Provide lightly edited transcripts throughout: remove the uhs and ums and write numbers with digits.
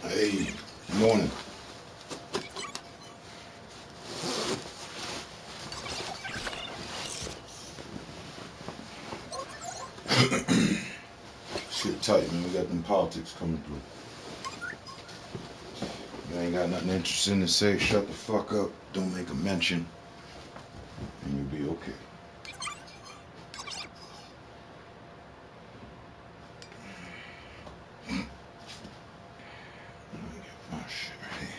Hey, morning. Shit tight, man. We got them politics coming through. You ain't got nothing interesting to say, shut the fuck up. Don't make a mention, and you'll be okay. Let me get my shit ready.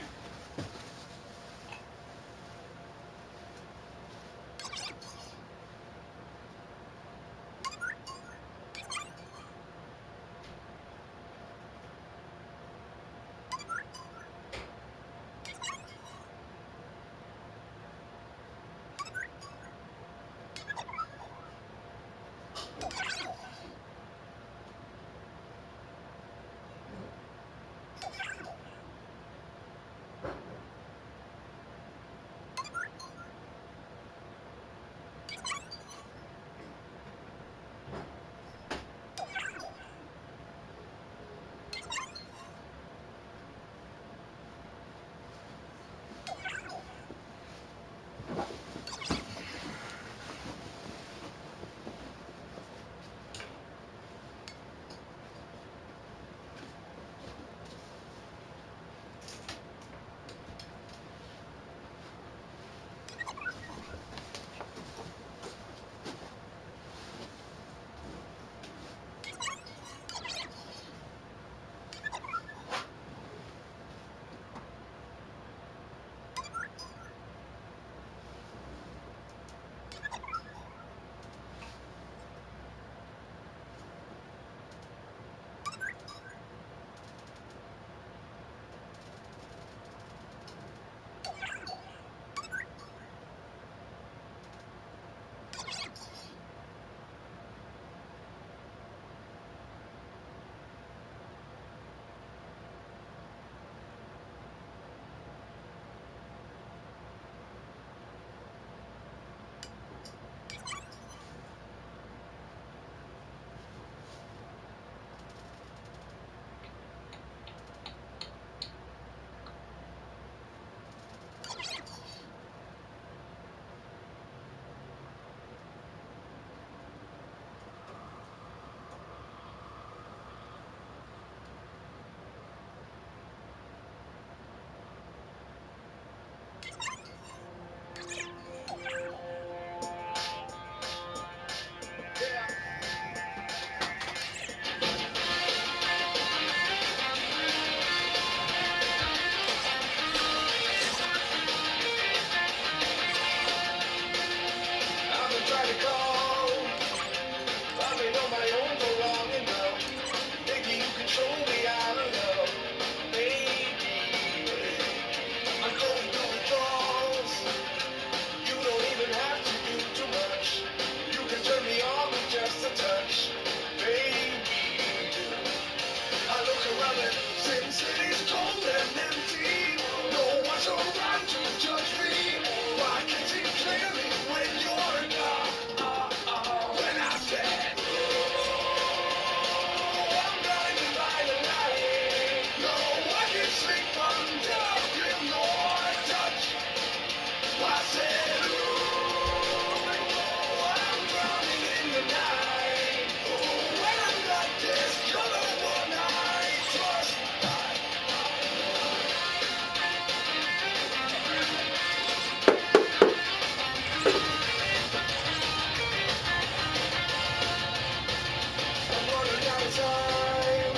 time.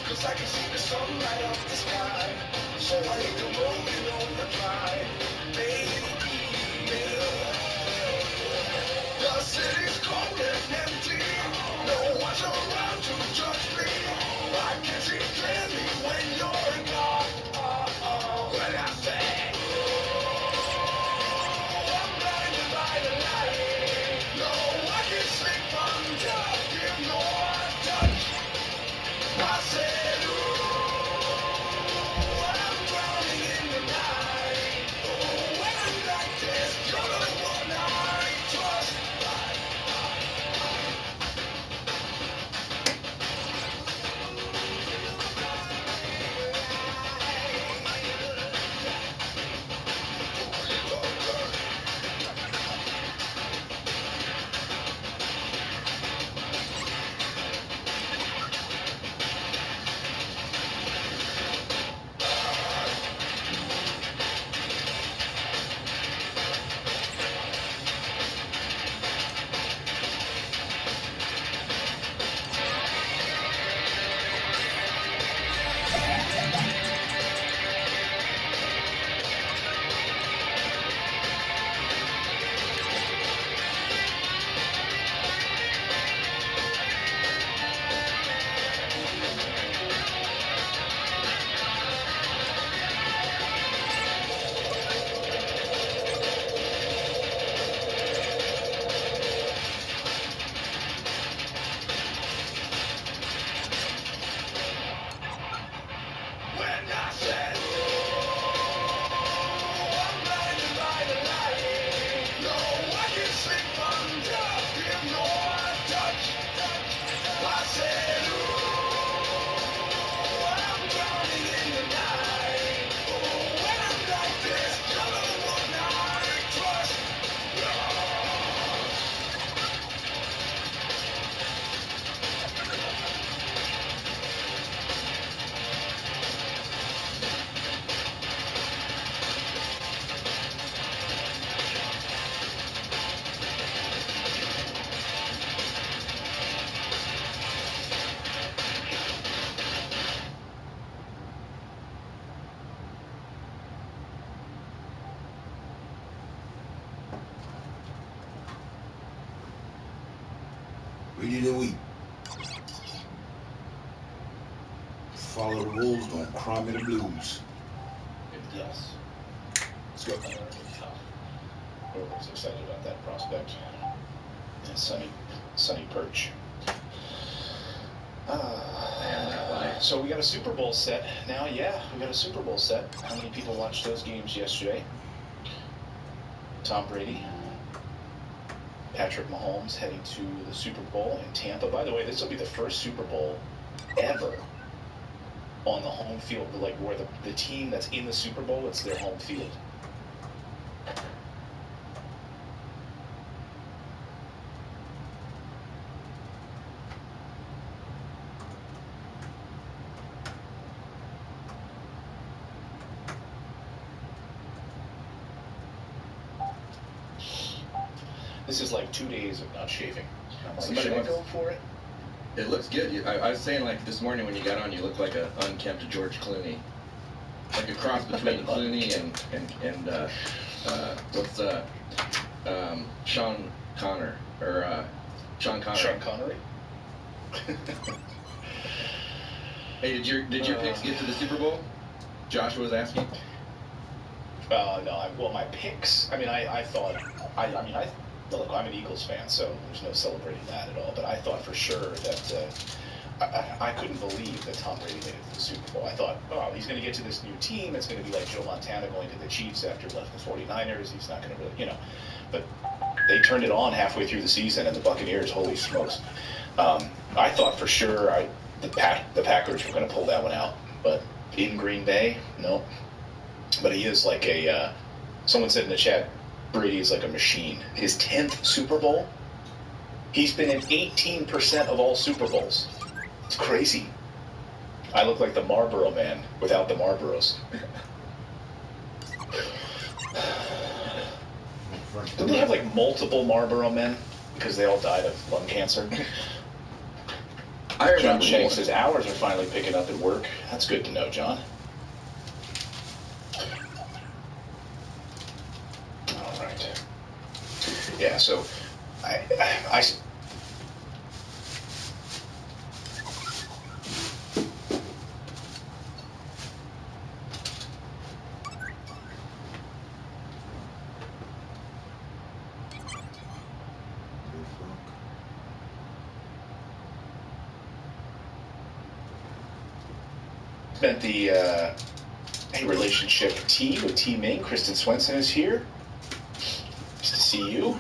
'Cause I can see the sun light up the sky. So I hit the road in overdrive. Baby, the city's cold and empty. No one's around to judge me. I can see clearly when you're gone. When I say, I'm blinded by the light. No, I can sleep until give no touch. I said, I'm drowning in the night. Oh, when I'm like this, you're the one I trust. When I said, I'm blinded by the light. No, I can sleep until give no touch. I said, I'm drowning in the night. Oh, when I'm like this, you're the one I trust. Ready to eat. Follow the rules, don't cry me the blues. Yes. Let's go. Everyone's excited about that prospect. And sunny perch. So we got a Super Bowl set now. Yeah, we got a Super Bowl set. How many people watched those games yesterday? Tom Brady, Patrick Mahomes heading to the Super Bowl in Tampa. By the way, this will be the first Super Bowl ever on the home field, like where the team that's in the Super Bowl, it's their home field. This is like 2 days of not shaving. Should I go for it? It looks good. I was saying, like, this morning when you got on, you looked like an unkempt George Clooney. Like a cross between Clooney and what's Sean Connery, or Sean Connery. Sean Connery? Hey, did your picks get to the Super Bowl? Joshua was asking. No, well, my picks, I mean, I thought, look, I'm an Eagles fan, so there's no celebrating that at all, but I thought for sure that, I couldn't believe that Tom Brady made it to the Super Bowl. I thought, oh, he's going to get to this new team, it's going to be like Joe Montana going to the Chiefs after he left the 49ers, he's not going to really, but they turned it on halfway through the season, and the Buccaneers, holy smokes. I thought for sure the Packers were going to pull that one out, but in Green Bay, no. But he is like someone said in the chat, Brady is like a machine. His 10th Super Bowl, he's been in 18% of all Super Bowls. It's crazy. I look like the Marlboro Man without the Marlboros. Didn't they have like multiple Marlboro Men because they all died of lung cancer? I remember John Shank one. says hours are finally picking up at work. That's good to know, John. All right. Yeah, so I spent the relationship T with T Ming. Kristen Swenson is here. Nice to see you.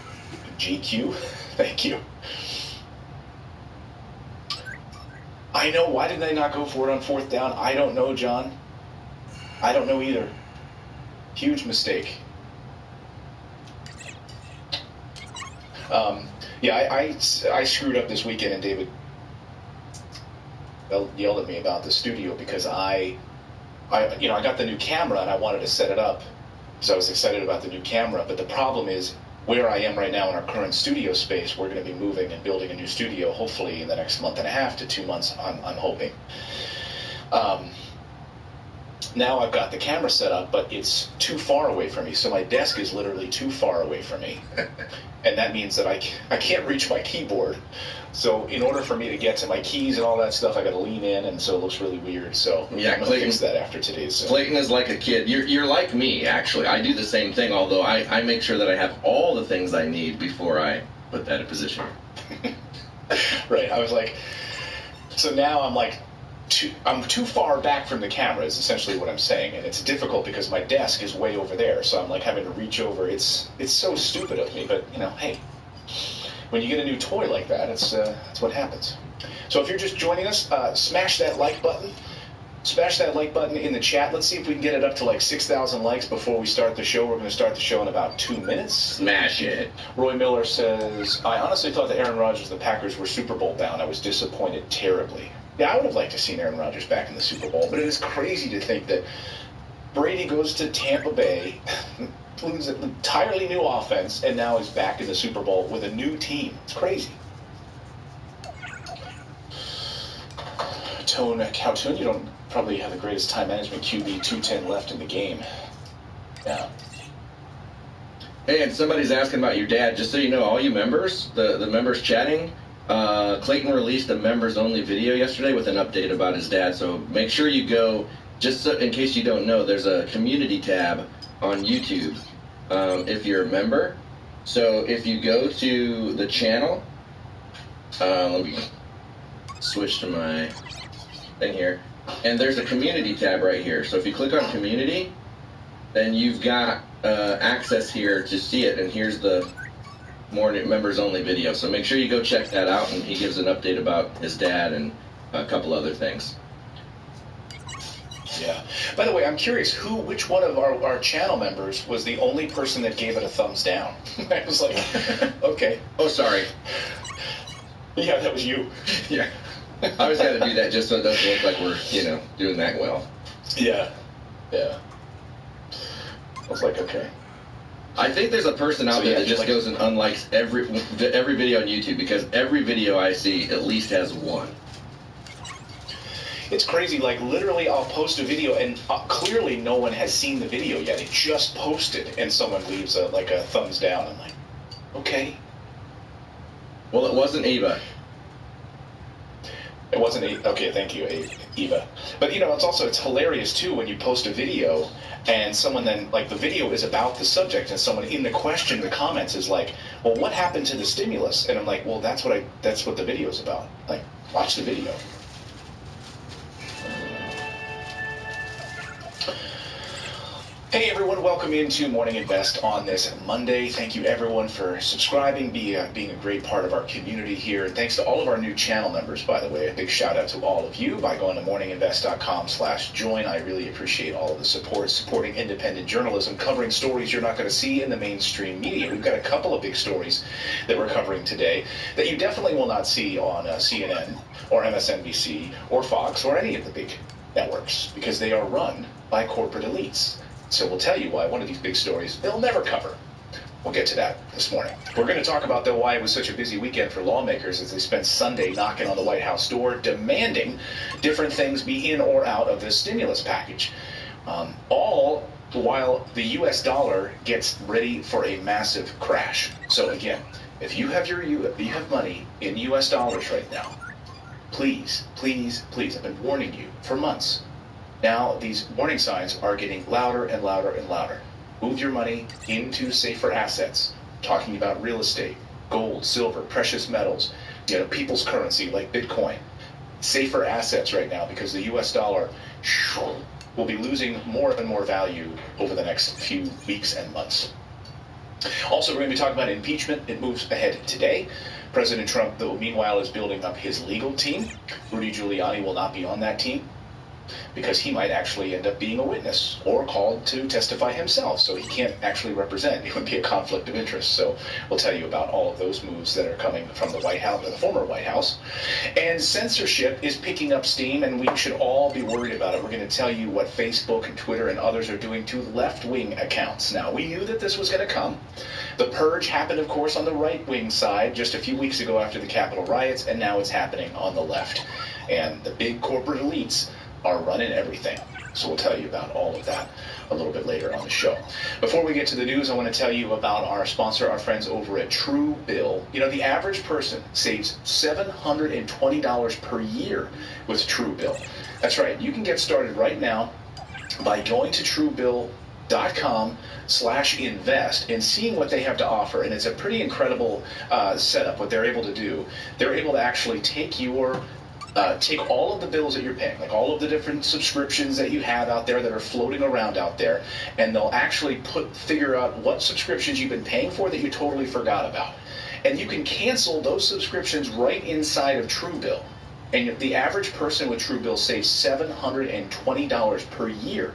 GQ. Thank you. I know. Why did they not go for it on 4th down? I don't know, John. I don't know either. Huge mistake. Yeah, I screwed up this weekend, and David yelled at me about the studio because I got the new camera and I wanted to set it up because I was excited about the new camera. But the problem is where I am right now in our current studio space, we're going to be moving and building a new studio hopefully in the next month and a half to 2 months. I'm hoping. Now I've got the camera set up, but it's too far away from me. So my desk is literally too far away from me. And that means that I can't reach my keyboard. So in order for me to get to my keys and all that stuff, I got to lean in, and so it looks really weird. So Yeah, I'm going to fix that after today's. Clayton is like a kid. You're like me, actually. I do the same thing, although I make sure that I have all the things I need before I put that in position. Right. I was like, so now I'm like, I'm too far back from the camera is essentially what I'm saying, and it's difficult because my desk is way over there, so I'm like having to reach over. It's so stupid of me, but hey, when you get a new toy like that, it's what happens. So if you're just joining us, smash that like button. Smash that like button in the chat. Let's see if we can get it up to like 6,000 likes before we start the show. We're going to start the show in about 2 minutes. Smash it. Roy Miller says, I honestly thought that Aaron Rodgers and the Packers were Super Bowl bound. I was disappointed terribly. Yeah, I would have liked to have seen Aaron Rodgers back in the Super Bowl, but it is crazy to think that Brady goes to Tampa Bay, wins an entirely new offense, and now is back in the Super Bowl with a new team. It's crazy. Cowtoon, you don't probably have the greatest time management QB, 210 left in the game. Yeah. Hey, and somebody's asking about your dad. Just so you know, all you members, the members chatting, Clayton released a members-only video yesterday with an update about his dad. So make sure you go, just so, in case you don't know, there's a community tab on YouTube if you're a member. So if you go to the channel, let me switch to my thing here, and there's a community tab right here. So if you click on community, then you've got access here to see it, and here's the morning members only video. So make sure you go check that out, and he gives an update about his dad and a couple other things. Yeah. By the way, I'm curious, which one of our channel members was the only person that gave it a thumbs down? I was like, okay. Oh, sorry. Yeah, that was you. Yeah. I always got to do that just so it doesn't look like we're, doing that well. Yeah. Yeah. I was like, okay. I think there's a person out there that just goes and unlikes every video on YouTube, because every video I see at least has one. It's crazy. Like, literally, I'll post a video, and clearly no one has seen the video yet. It just posted, and someone leaves a thumbs down. I'm like, okay. Well, it wasn't Eva. It wasn't okay. Thank you, Eva. But it's hilarious too when you post a video and someone then the video is about the subject, and someone in the comments is like, "Well, what happened to the stimulus?" And I'm like, "Well, that's what the video is about. Like, watch the video." Hey everyone, welcome into Morning Invest on this Monday. Thank you everyone for subscribing, being a great part of our community here. And thanks to all of our new channel members, by the way. A big shout out to all of you by going to morninginvest.com/join. I really appreciate all of the support, supporting independent journalism, covering stories you're not going to see in the mainstream media. We've got a couple of big stories that we're covering today that you definitely will not see on CNN or MSNBC or Fox or any of the big networks, because they are run by corporate elites. So we'll tell you why one of these big stories they'll never cover. We'll get to that this morning. We're going to talk about, though, why it was such a busy weekend for lawmakers as they spent Sunday knocking on the White House door, demanding different things be in or out of this stimulus package. All while the U.S. dollar gets ready for a massive crash. So again, if you have money in U.S. dollars right now, please, please, please, I've been warning you for months. Now these warning signs are getting louder and louder and louder. Move your money into safer assets. Talking about real estate, gold, silver, precious metals, people's currency like Bitcoin. Safer assets right now because the U.S. dollar will be losing more and more value over the next few weeks and months. Also, we're going to be talking about impeachment. It moves ahead today. President Trump, though, meanwhile, is building up his legal team. Rudy Giuliani will not be on that team because he might actually end up being a witness or called to testify himself, so he can't actually represent. It would be a conflict of interest. So we'll tell you about all of those moves that are coming from the White House, or the former White House. And censorship is picking up steam, and we should all be worried about it. We're going to tell you what Facebook and Twitter and others are doing to left-wing accounts. Now, we knew that this was going to come. The purge happened, of course, on the right-wing side just a few weeks ago after the Capitol riots, and now it's happening on the left. And the big corporate elites are running everything. So we'll tell you about all of that a little bit later on the show. Before we get to the news, I want to tell you about our sponsor, our friends over at Truebill. The average person saves $720 per year with Truebill. That's right. You can get started right now by going to Truebill.com/invest and seeing what they have to offer. And it's a pretty incredible setup, what they're able to do. They're able to actually take all of the bills that you're paying, like all of the different subscriptions that you have out there that are floating around out there, and they'll actually figure out what subscriptions you've been paying for that you totally forgot about. And you can cancel those subscriptions right inside of Truebill. And the average person with Truebill saves $720 per year.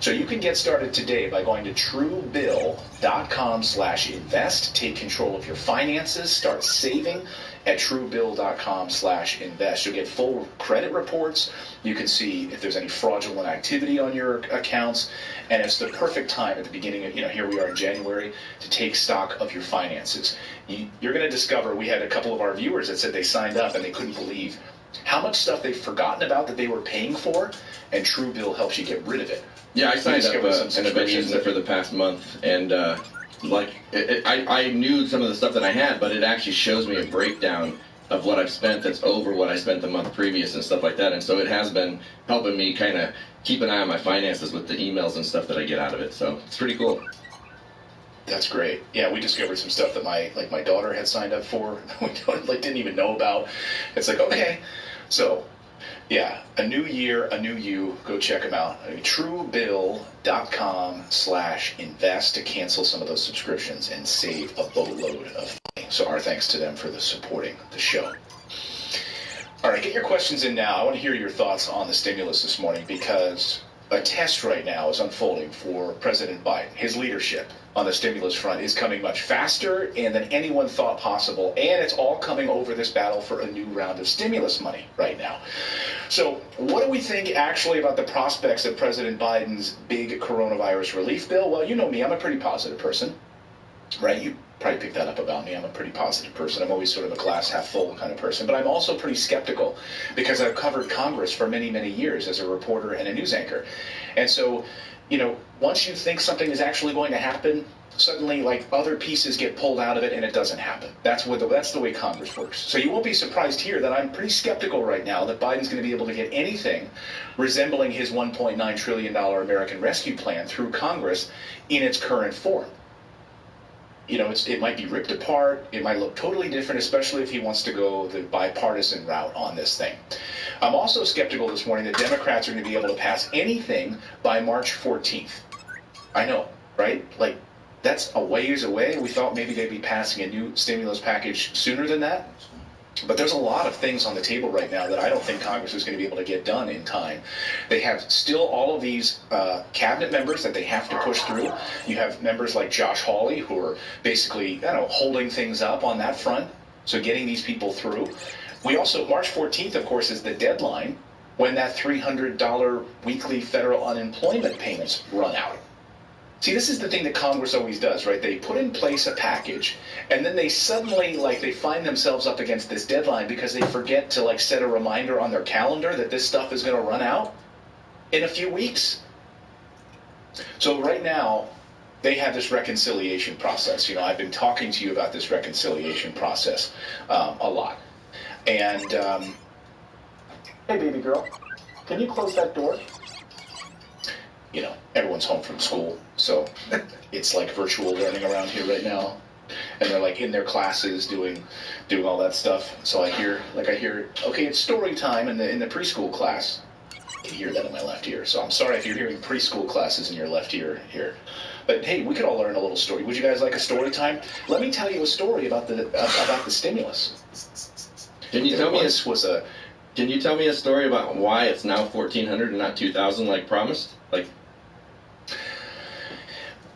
So you can get started today by going to Truebill.com/invest. Take control of your finances. Start saving at Truebill.com/invest. You'll get full credit reports. You can see if there's any fraudulent activity on your accounts. And it's the perfect time at the beginning of, here we are in January, to take stock of your finances. You're going to discover, we had a couple of our viewers that said they signed up and they couldn't believe how much stuff they've forgotten about that they were paying for, and Truebill helps you get rid of it. Yeah, I signed up and I've been using it for the past month, and I knew some of the stuff that I had, but it actually shows me a breakdown of what I've spent that's over what I spent the month previous and stuff like that, and so it has been helping me kind of keep an eye on my finances with the emails and stuff that I get out of it, so it's pretty cool. That's great. Yeah, we discovered some stuff that my daughter had signed up for. We didn't even know about. It's like, okay. So, yeah, a new year, a new you. Go check them out. Truebill.com/invest to cancel some of those subscriptions and save a boatload of money. So our thanks to them for supporting the show. All right, get your questions in now. I want to hear your thoughts on the stimulus this morning because a test right now is unfolding for President Biden. His leadership on the stimulus front is coming much faster than anyone thought possible, and it's all coming over this battle for a new round of stimulus money right now. So what do we think actually about the prospects of President Biden's big coronavirus relief bill? Well, you know me, I'm a pretty positive person, right? You probably picked that up about me. I'm a pretty positive person. I'm always sort of a glass half full kind of person, but I'm also pretty skeptical because I've covered Congress for many, many years as a reporter and a news anchor. And so, once you think something is actually going to happen, suddenly other pieces get pulled out of it and it doesn't happen. That's the way Congress works. So you won't be surprised here that I'm pretty skeptical right now that Biden's going to be able to get anything resembling his $1.9 trillion American Rescue Plan through Congress in its current form. It might be ripped apart. It might look totally different, especially if he wants to go the bipartisan route on this thing. I'm also skeptical this morning that Democrats are going to be able to pass anything by March 14th. I know, right? That's a ways away. We thought maybe they'd be passing a new stimulus package sooner than that. But there's a lot of things on the table right now that I don't think Congress is going to be able to get done in time. They have still all of these cabinet members that they have to push through. You have members like Josh Hawley who are basically, holding things up on that front. So getting these people through. We also, March 14th, of course, is the deadline when that $300 weekly federal unemployment payments run out. See, this is the thing that Congress always does, right? They put in place a package, and then they suddenly, like, they find themselves up against this deadline because they forget to, like, set a reminder on their calendar that this stuff is going to run out in a few weeks. So right now, they have this reconciliation process. You know, I've been talking to you about this reconciliation process a lot. And, hey, baby girl, can you close that door? You know, everyone's home from school, so it's like virtual learning around here right now, and they're like in their classes doing all that stuff. So I hear, okay, it's story time in the preschool class. I can hear that in my left ear. So I'm sorry if you're hearing preschool classes in your left ear here, but hey, we could all learn a little story. Would you guys like a story time? Let me tell you a story about the stimulus. Can you tell me a story about why it's now 1,400 and not 2,000 like promised? Like.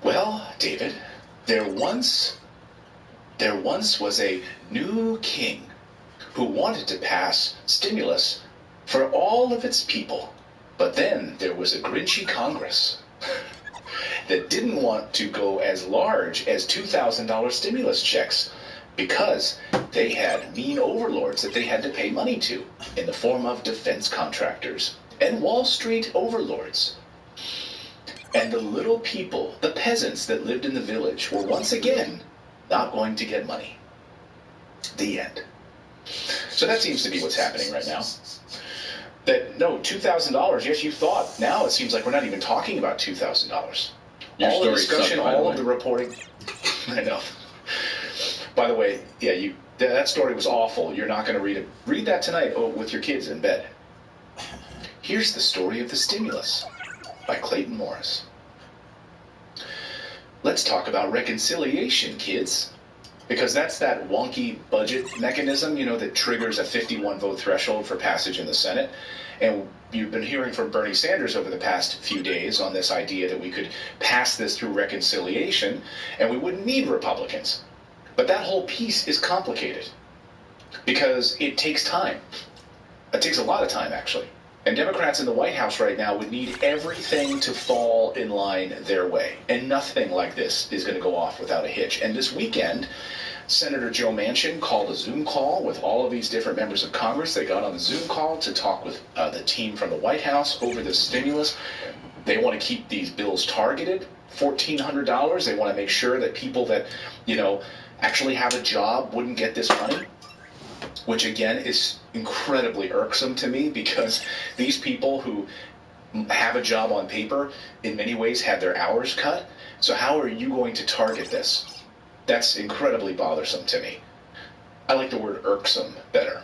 Well, David, there once was a new king who wanted to pass stimulus for all of its people. But then there was a grinchy Congress that didn't want to go as large as $2,000 stimulus checks because they had mean overlords that they had to pay money to in the form of defense contractors and Wall Street overlords. And the little people, the peasants that lived in the village, were once again not going to get money. The end. So that seems to be what's happening right now. That, no, $2,000, yes, you thought. Now it seems like we're not even talking about $2,000. All the discussion, all of the reporting. I know. By the way, yeah, that story was awful. You're not going to read it. Read that tonight with your kids in bed. Here's the story of the stimulus by Clayton Morris. Let's talk about reconciliation, kids. Because that's that wonky budget mechanism, you know, that triggers a 51 vote threshold for passage in the Senate. And you've been hearing from Bernie Sanders over the past few days on this idea that we could pass this through reconciliation and we wouldn't need Republicans. But that whole piece is complicated because it takes time. It takes a lot of time, actually. And Democrats in the White House right now would need everything to fall in line their way. And nothing like this is going to go off without a hitch. And this weekend, Senator Joe Manchin called a Zoom call with all of these different members of Congress. They got on the Zoom call to talk with the team from the White House over this stimulus. They want to keep these bills targeted, $1,400. They want to make sure that people that, you know, actually have a job wouldn't get this money. Which again is incredibly irksome to me because these people who have a job on paper in many ways had their hours cut. So how are you going to target this? That's incredibly bothersome to me. I like the word irksome better.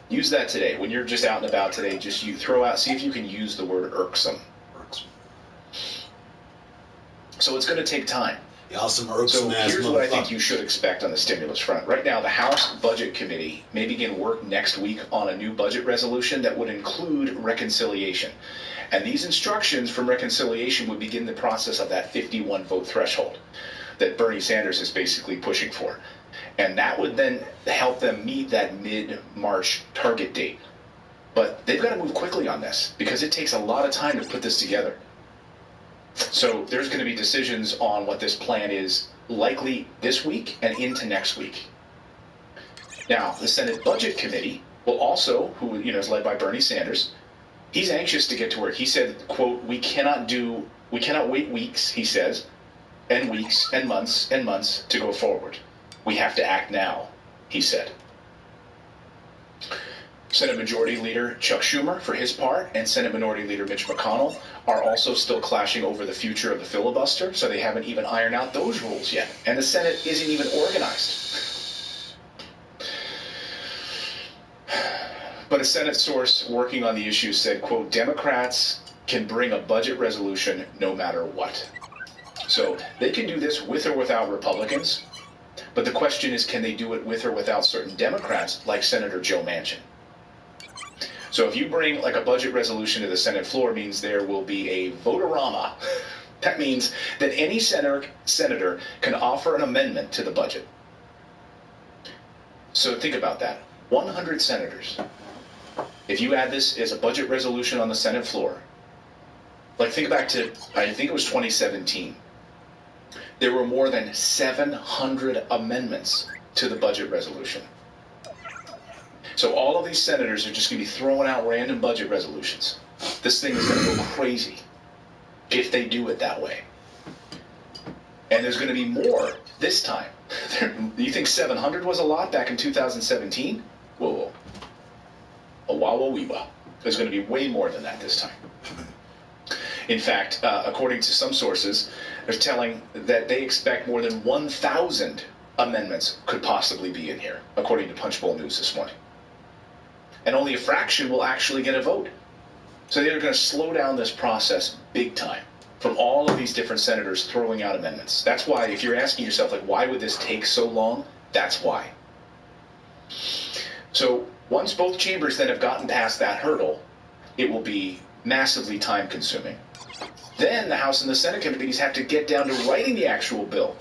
Use that today. When you're just out and about today, just see if you can use the word irksome. So it's going to take time. So here's what I think you should expect on the stimulus front. Right now, the House Budget Committee may begin work next week on a new budget resolution that would include reconciliation. And these instructions from reconciliation would begin the process of that 51 vote threshold that Bernie Sanders is basically pushing for. And that would then help them meet that mid-March target date. But they've got to move quickly on this because it takes a lot of time to put this together. So there's going to be decisions on what this plan is likely this week and into next week. Now, the Senate Budget Committee will also, who is led by Bernie Sanders, he's anxious to get to work. He said, quote, we cannot wait weeks, he says, and weeks and months to go forward. We have to act now, he said. Senate Majority Leader Chuck Schumer, for his part, and Senate Minority Leader Mitch McConnell are also still clashing over the future of the filibuster, so they haven't even ironed out those rules yet. And the Senate isn't even organized. But a Senate source working on the issue said, quote, Democrats can bring a budget resolution no matter what. So they can do this with or without Republicans, but the question is, can they do it with or without certain Democrats like Senator Joe Manchin? So if you bring like a budget resolution to the Senate floor, it means there will be a vote-a-rama. That means that any senator can offer an amendment to the budget. So think about that. 100 senators. If you add this as a budget resolution on the Senate floor, like think back to, I think it was 2017, There were more than 700 amendments to the budget resolution. So all of these senators are just going to be throwing out random budget resolutions. This thing is going to go crazy if they do it that way. And there's going to be more this time. You think 700 was a lot back in 2017? Whoa. A wah-wah-wee-wah. There's going to be way more than that this time. In fact, according to some sources, they're telling that they expect more than 1,000 amendments could possibly be in here, according to Punchbowl News this morning. And only a fraction will actually get a vote. So they're going to slow down this process big time from all of these different senators throwing out amendments. That's why, if you're asking yourself, like, why would this take so long? That's why. So once both chambers then have gotten past that hurdle, it will be massively time-consuming. Then the House and the Senate committees have to get down to writing the actual bill.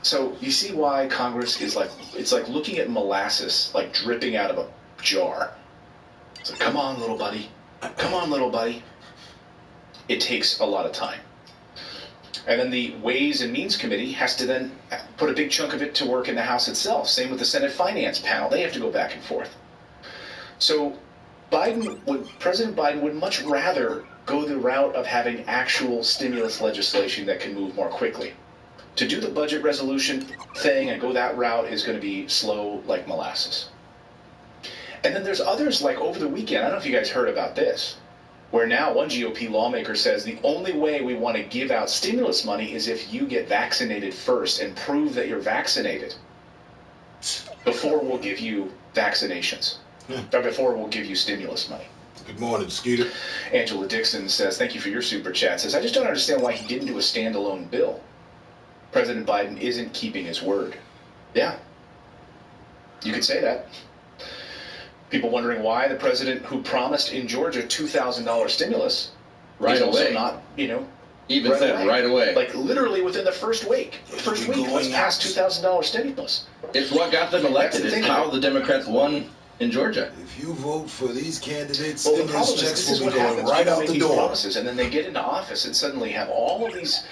So you see why Congress is like, it's like looking at molasses, like dripping out of a jar. It's like, come on, little buddy. Come on, little buddy. It takes a lot of time. And then the Ways and Means Committee has to then put a big chunk of it to work in the House itself. Same with the Senate Finance Panel. They have to go back and forth. So President Biden would much rather go the route of having actual stimulus legislation that can move more quickly. To do the budget resolution thing and go that route is going to be slow like molasses. And then there's others, like over the weekend, I don't know if you guys heard about this, where now one GOP lawmaker says the only way we want to give out stimulus money is if you get vaccinated first and prove that you're vaccinated before we'll give you vaccinations, or before we'll give you stimulus money. Good morning, Skeeter. Angela Dixon says, thank you for your super chat. Says, I just don't understand why he didn't do a standalone bill. President Biden isn't keeping his word. Yeah, you could say that. People wondering why the president who promised in Georgia $2,000 stimulus right is also away. not, Even right said away. Right away. Like literally within the first week. Let's pass $2,000 stimulus. It's what got them elected. That's the It's thing. how the Democrats won in Georgia. If you vote for these candidates, Well, the stimulus problem is checks this is will what be going happens. right People out make the these door. promises, and then they get into office and suddenly have all of these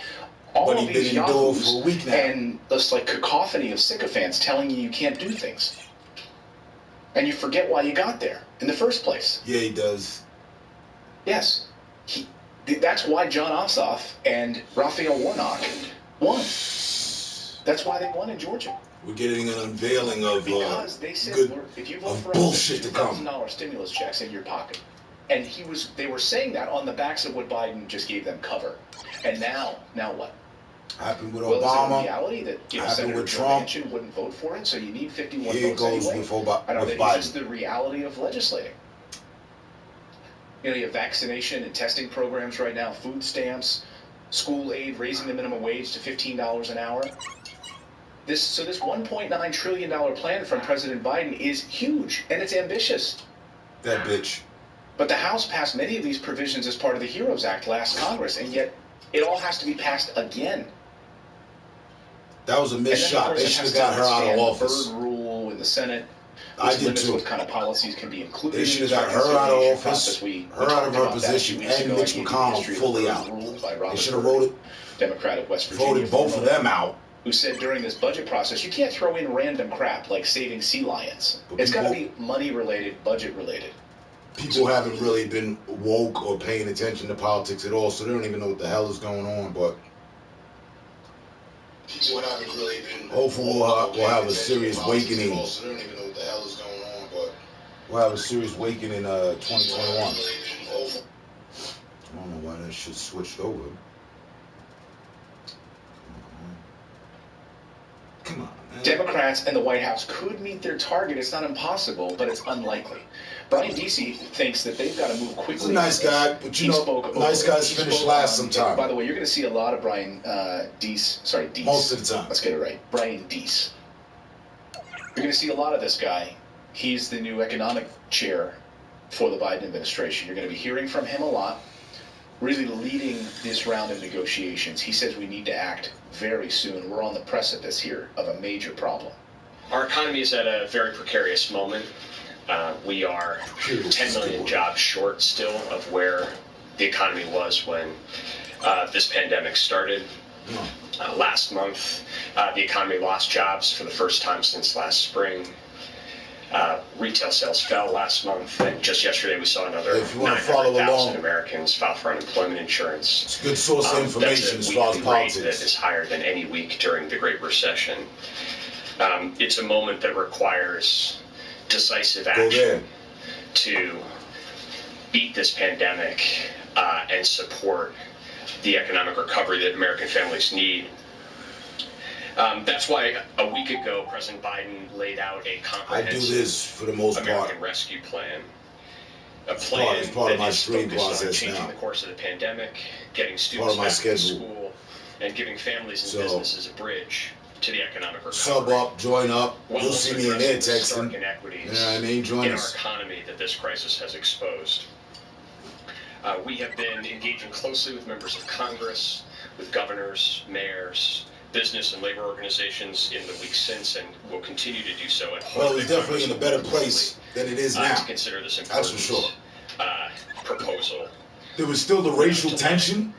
But he's been indoors yahoos for a week now. and this like cacophony of sycophants telling you can't do things. And you forget why you got there in the first place. Yeah, he does. Yes. That's why John Ossoff and Raphael Warnock won. That's why they won in Georgia. We're getting an unveiling of Because they said, good if you vote of for bullshit to come. $2,000 stimulus checks in your pocket. And they were saying that on the backs of what Biden just gave them cover. And now what? Happened with Well, Obama. is it a reality that happened Senator with Joe Trump. Manchin wouldn't vote for it, so you need 51 Here it votes goes anyway? with I don't know, Biden. it's just the reality of legislating. You have vaccination and testing programs right now, food stamps, school aid, raising the minimum wage to $15 an hour. This $1.9 trillion plan from President Biden is huge, and it's ambitious. That bitch. But the House passed many of these provisions as part of the HEROES Act last Congress, and yet it all has to be passed again. That was a And then, missed of shot. course, They it should has have got to her out of understand office. the Byrd rule in the Senate, I which did limits too. what kind of policies can be included. They should have in got this her out of reconciliation office, process. We her out of talked her about that a position, few weeks and ago. Mitch I gave you the McConnell history of fully the Byrd out. rule by They Robert should have Byrd, voted Democrat of West Virginia, both of formerly, them out. who said during this budget process, you can't throw in random crap like saving sea lions. But It's got to people- be money-related, budget-related. People haven't really been woke or paying attention to politics at all, so they don't even know what the hell is going on. But People haven't really been. hopefully we'll have a serious awakening. So they don't even know what the hell is going on, but. We'll have a serious awakening in 2021. I I don't know why that shit switched over. Come on, man. Democrats and the White House could meet their target. It's not impossible, but it's unlikely. Brian Deese thinks that they've got to move quickly. He's a nice guy, but He spoke nice over- guys he finish spoke last on- sometime. By the way, you're going to see a lot of Brian Deese. Most of the time. Let's get it right. Brian Deese. You're going to see a lot of this guy. He's the new economic chair for the Biden administration. You're going to be hearing from him a lot, really leading this round of negotiations. He says we need to act very soon. We're on the precipice here of a major problem. Our economy is at a very precarious moment. We are 10 million jobs short still of where the economy was when this pandemic started. Last month, the economy lost jobs for the first time since last spring. Retail sales fell last month, and just yesterday we saw another 900,000 Americans file for unemployment insurance. It's a good source of information as far as politics. That is higher than any week during the Great Recession. It's a moment that requires decisive action to beat this pandemic and support the economic recovery that American families need. That's why a week ago, President Biden laid out a comprehensive I do this for the most American part. Rescue Plan. A plan it's part of my that is stream focused on process changing now. the course of the pandemic, getting students back to school, and giving families and businesses a bridge to the economic recovery. Sub up, join up. While You'll see me in there texting. Inequities You know what I mean? Join in us. our economy that this crisis has exposed. We have been engaging closely with members of Congress, with governors, mayors, business and labor organizations in the weeks since, and will continue to do so. Well, it's definitely in a better place than it is now. To consider this important, that's for sure. Proposal. There was still the racial tension,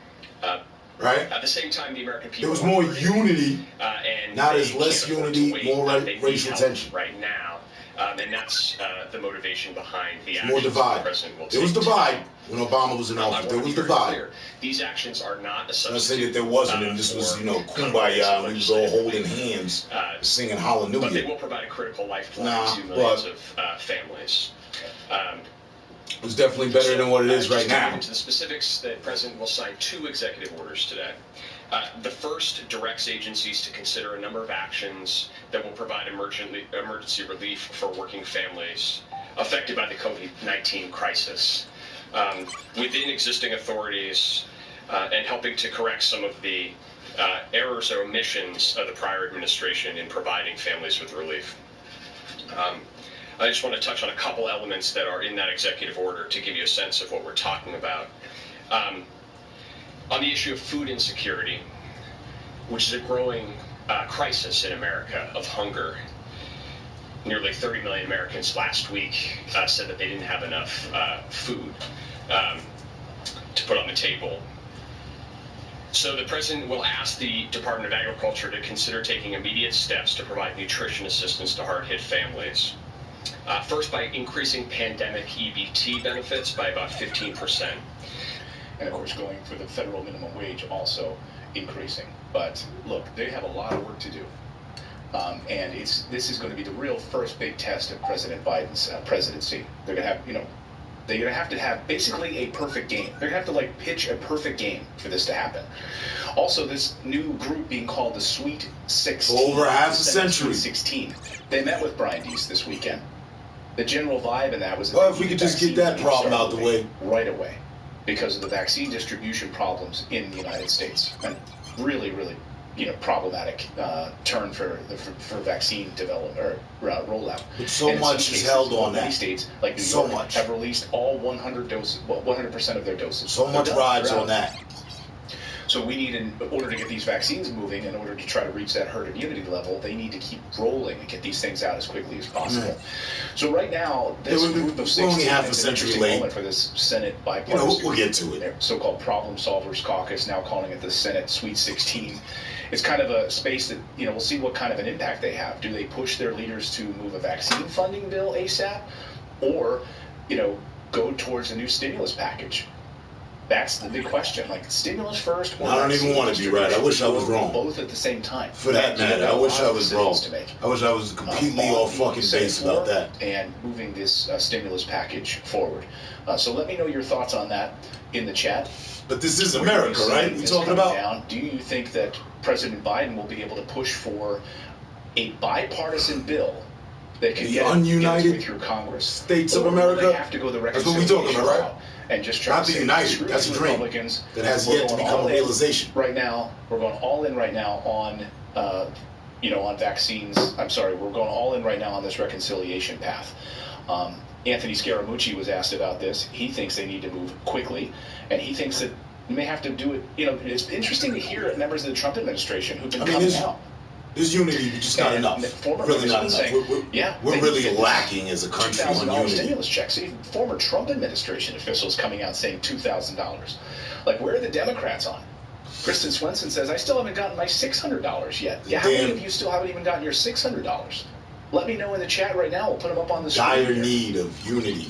right? At the same time, the American people. There was more unity. And now there's less unity, more racial tension. Right now, and that's the motivation behind the actions more divide. the president will take. There was divide when Obama was in office. There was divide. These actions are not a substitute. I say that there wasn't, and this was, kumbaya, and we was all holding hands, singing hallelujah. But they will provide a critical lifeline to millions of families. It was definitely better than what it is right now. Into the specifics, the president will sign 2 executive orders today. The first directs agencies to consider a number of actions that will provide emergency relief for working families affected by the COVID-19 crisis within existing authorities and helping to correct some of the errors or omissions of the prior administration in providing families with relief. I just want to touch on a couple elements that are in that executive order to give you a sense of what we're talking about. On the issue of food insecurity, which is a growing crisis in America of hunger. Nearly 30 million Americans last week said that they didn't have enough food to put on the table. So the president will ask the Department of Agriculture to consider taking immediate steps to provide nutrition assistance to hard-hit families. First, by increasing pandemic EBT benefits by about 15%. And of course, going for the federal minimum wage also increasing. But look, they have a lot of work to do. And this is going to be the real first big test of President Biden's presidency. They're going to have basically a perfect game. They're going to have to pitch a perfect game for this to happen. Also, this new group being called the Sweet 16. For over half a century. 16. They met with Brian Deese this weekend. The general vibe in that was that if we could just get that problem out the way. Right away. Because of the vaccine distribution problems in the United States. And really, really, problematic turn for vaccine development or rollout. But so much is held on that. Many states, like New York, have released all 100% of their doses. So much rides on that. So we need, in order to get these vaccines moving, in order to try to reach that herd immunity level, they need to keep rolling and get these things out as quickly as possible. Mm. So right now, this group of 16 only half a is an century interesting late. moment for this Senate bipartisan. We'll get to it. Their so-called Problem Solvers Caucus, now calling it the Senate Sweet 16. It's kind of a space that, we'll see what kind of an impact they have. Do they push their leaders to move a vaccine funding bill ASAP? Or, go towards a new stimulus package? That's the big question. Stimulus first. Or I don't even want to be right. I wish I was wrong. Both at the same time. For that matter, I wish I was wrong. I wish I was completely off fucking base about that. And moving this stimulus package forward. So let me know your thoughts on that in the chat. But this is America, right? We're talking about. Do you think that President Biden will be able to push for a bipartisan bill that could get ununited through Congress? States of America. They have to go the That's what we're talking about, right? And just try not to the United. That's a dream that has yet to become a realization. Right now, we're going all in right now on, on vaccines. I'm sorry, we're going all in right now on this reconciliation path. Anthony Scaramucci was asked about this. He thinks they need to move quickly, and he thinks that you may have to do it. It's interesting to hear members of the Trump administration who've been coming out. There's unity, but just not enough. Really not enough. We're really lacking as a country on unity. Stimulus checks. Even former Trump administration officials coming out saying $2,000. Where are the Democrats on? Kristen Swenson says, I still haven't gotten my $600 yet. Yeah, how many of you still haven't even gotten your $600? Let me know in the chat right now. We'll put them up on the screen. Dire here. need of unity.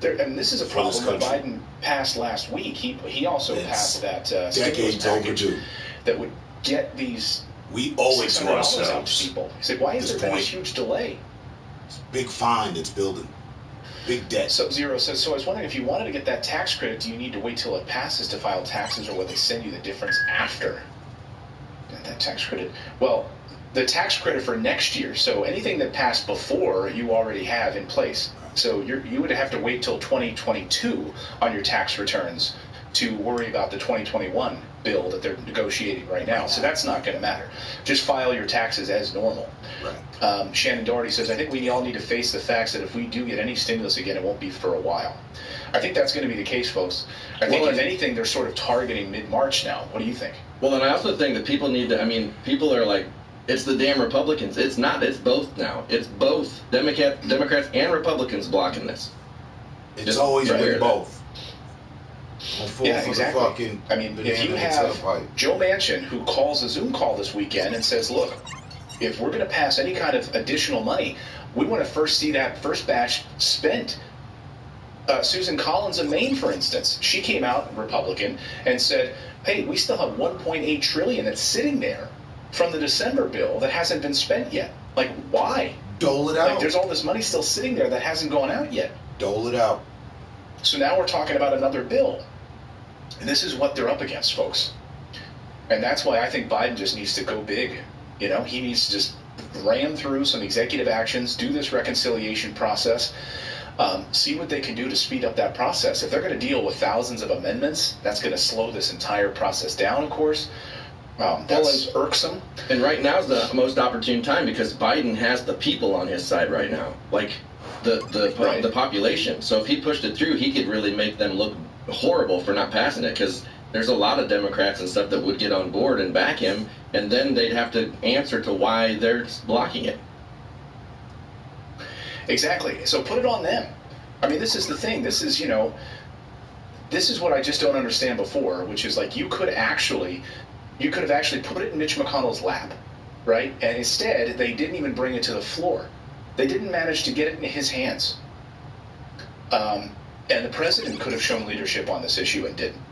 And this is a problem that Biden passed last week. He also passed that stimulus package that would get these we owe it to ourselves out to people. He said, why is there been this huge delay? It's a big fine that's building. Big debt. Sub-Zero says, so I was wondering if you wanted to get that tax credit, do you need to wait till it passes to file taxes, or will they send you the difference after? Got that tax credit. Well, the tax credit for next year, so anything that passed before, you already have in place. So you would have to wait till 2022 on your tax returns to worry about the 2021 bill that they're negotiating right now. So that's not going to matter. Just file your taxes as normal. Right. Shannon Doherty says, I think we all need to face the facts that if we do get any stimulus again, it won't be for a while. I think that's going to be the case, folks. I think, if anything, they're sort of targeting mid-March now. What do you think? Well, and I also think that people need to, people are like, it's the damn Republicans. It's not. It's both now. It's both Democrats and Republicans blocking this. It's just always been both. Yeah, exactly. If you have Joe Manchin, who calls a Zoom call this weekend and says, look, if we're going to pass any kind of additional money, we want to first see that first batch spent. Susan Collins of Maine, for instance, she came out, Republican, and said, hey, we still have $1.8 trillion that's sitting there from the December bill that hasn't been spent yet. Like, why? Dole it out. Like, there's all this money still sitting there that hasn't gone out yet. Dole it out. So now we're talking about another bill. And this is what they're up against, folks. And that's why I think Biden just needs to go big. You know, he needs to just ram through some executive actions, do this reconciliation process, see what they can do to speed up that process. If they're going to deal with thousands of amendments, that's going to slow this entire process down, of course. That's irksome. And right now is the most opportune time because Biden has the people on his side right now, like the population. So if he pushed it through, he could really make them look horrible for not passing it, because there's a lot of Democrats and stuff that would get on board and back him, and then they'd have to answer to why they're blocking it. Exactly. So put it on them. I mean, this is the thing. This is, this is what I just don't understand before, which is like you could have actually put it in Mitch McConnell's lap, right? And instead, they didn't even bring it to the floor. They didn't manage to get it in his hands. And the president could have shown leadership on this issue and didn't.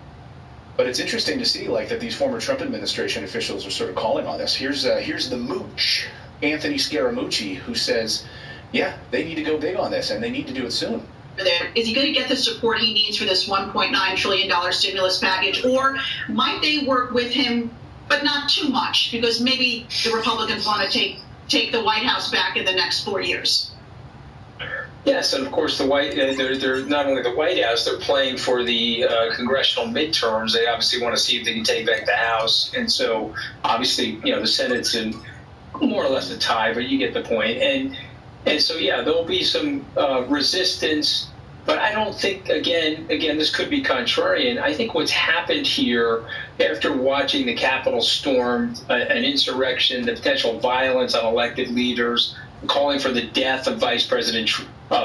But it's interesting to see, like, that these former Trump administration officials are sort of calling on this. Here's the mooch, Anthony Scaramucci, who says, yeah, they need to go big on this, and they need to do it soon. Is he going to get the support he needs for this $1.9 trillion stimulus package, or might they work with him, but not too much, because maybe the Republicans want to take the White House back in the next 4 years? Yes, and of course they're not only the White House, they're playing for the congressional midterms. They obviously want to see if they can take back the House, and so obviously the Senate's in more or less a tie, but you get the point. And so there'll be some resistance, but I don't think again this could be contrarian. I think what's happened here after watching the Capitol stormed, an insurrection, the potential violence on elected leaders, calling for the death of Vice President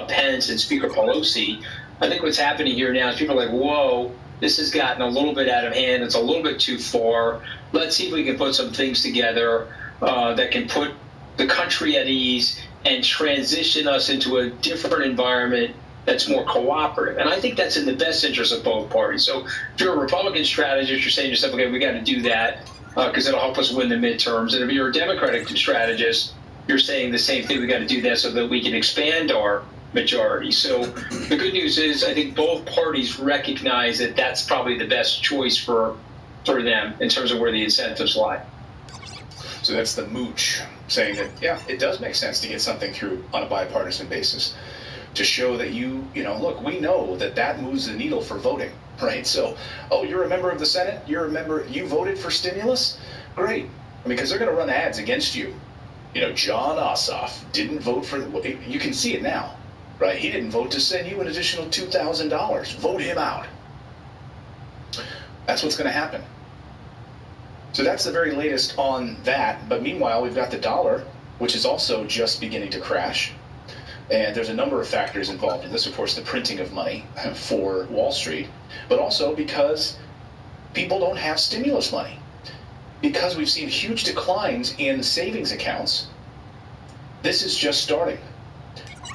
Pence and Speaker Pelosi, I think what's happening here now is people are like, whoa, this has gotten a little bit out of hand. It's a little bit too far. Let's see if we can put some things together that can put the country at ease and transition us into a different environment that's more cooperative. And I think that's in the best interest of both parties. So if you're a Republican strategist, you're saying to yourself, okay, we got to do that because it'll help us win the midterms. And if you're a Democratic strategist, you're saying the same thing. We got to do that so that we can expand our majority. So the good news is I think both parties recognize that that's probably the best choice for them in terms of where the incentives lie. So that's the mooch saying that, yeah, it does make sense to get something through on a bipartisan basis to show that look, we know that moves the needle for voting, right? So, you're a member of the Senate, you voted for stimulus? Great. Because they're going to run ads against you. John Ossoff didn't vote for you can see it now, right? He didn't vote to send you an additional $2,000. Vote him out. That's what's going to happen. So that's the very latest on that. But meanwhile, we've got the dollar, which is also just beginning to crash. And there's a number of factors involved in this. Of course, the printing of money for Wall Street, but also because people don't have stimulus money because we've seen huge declines in savings accounts. This is just starting.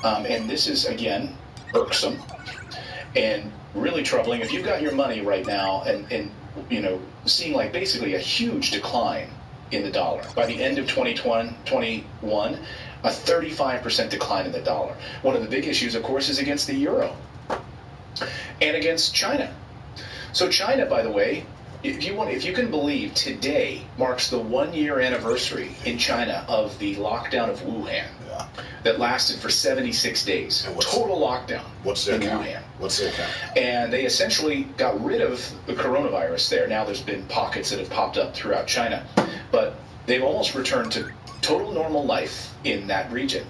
And this is, again, irksome and really troubling. If you've got your money right now and seeing like basically a huge decline in the dollar. By the end of 2021, a 35% decline in the dollar. One of the big issues, of course, is against the euro and against China. So China, by the way, if you can believe, today marks the 1-year anniversary in China of the lockdown of Wuhan. Yeah. That lasted for 76 days. Total lockdown. What's their in count? Wuhan. What's their count? And they essentially got rid of the coronavirus there. Now there's been pockets that have popped up throughout China. But they've almost returned to total normal life in that region.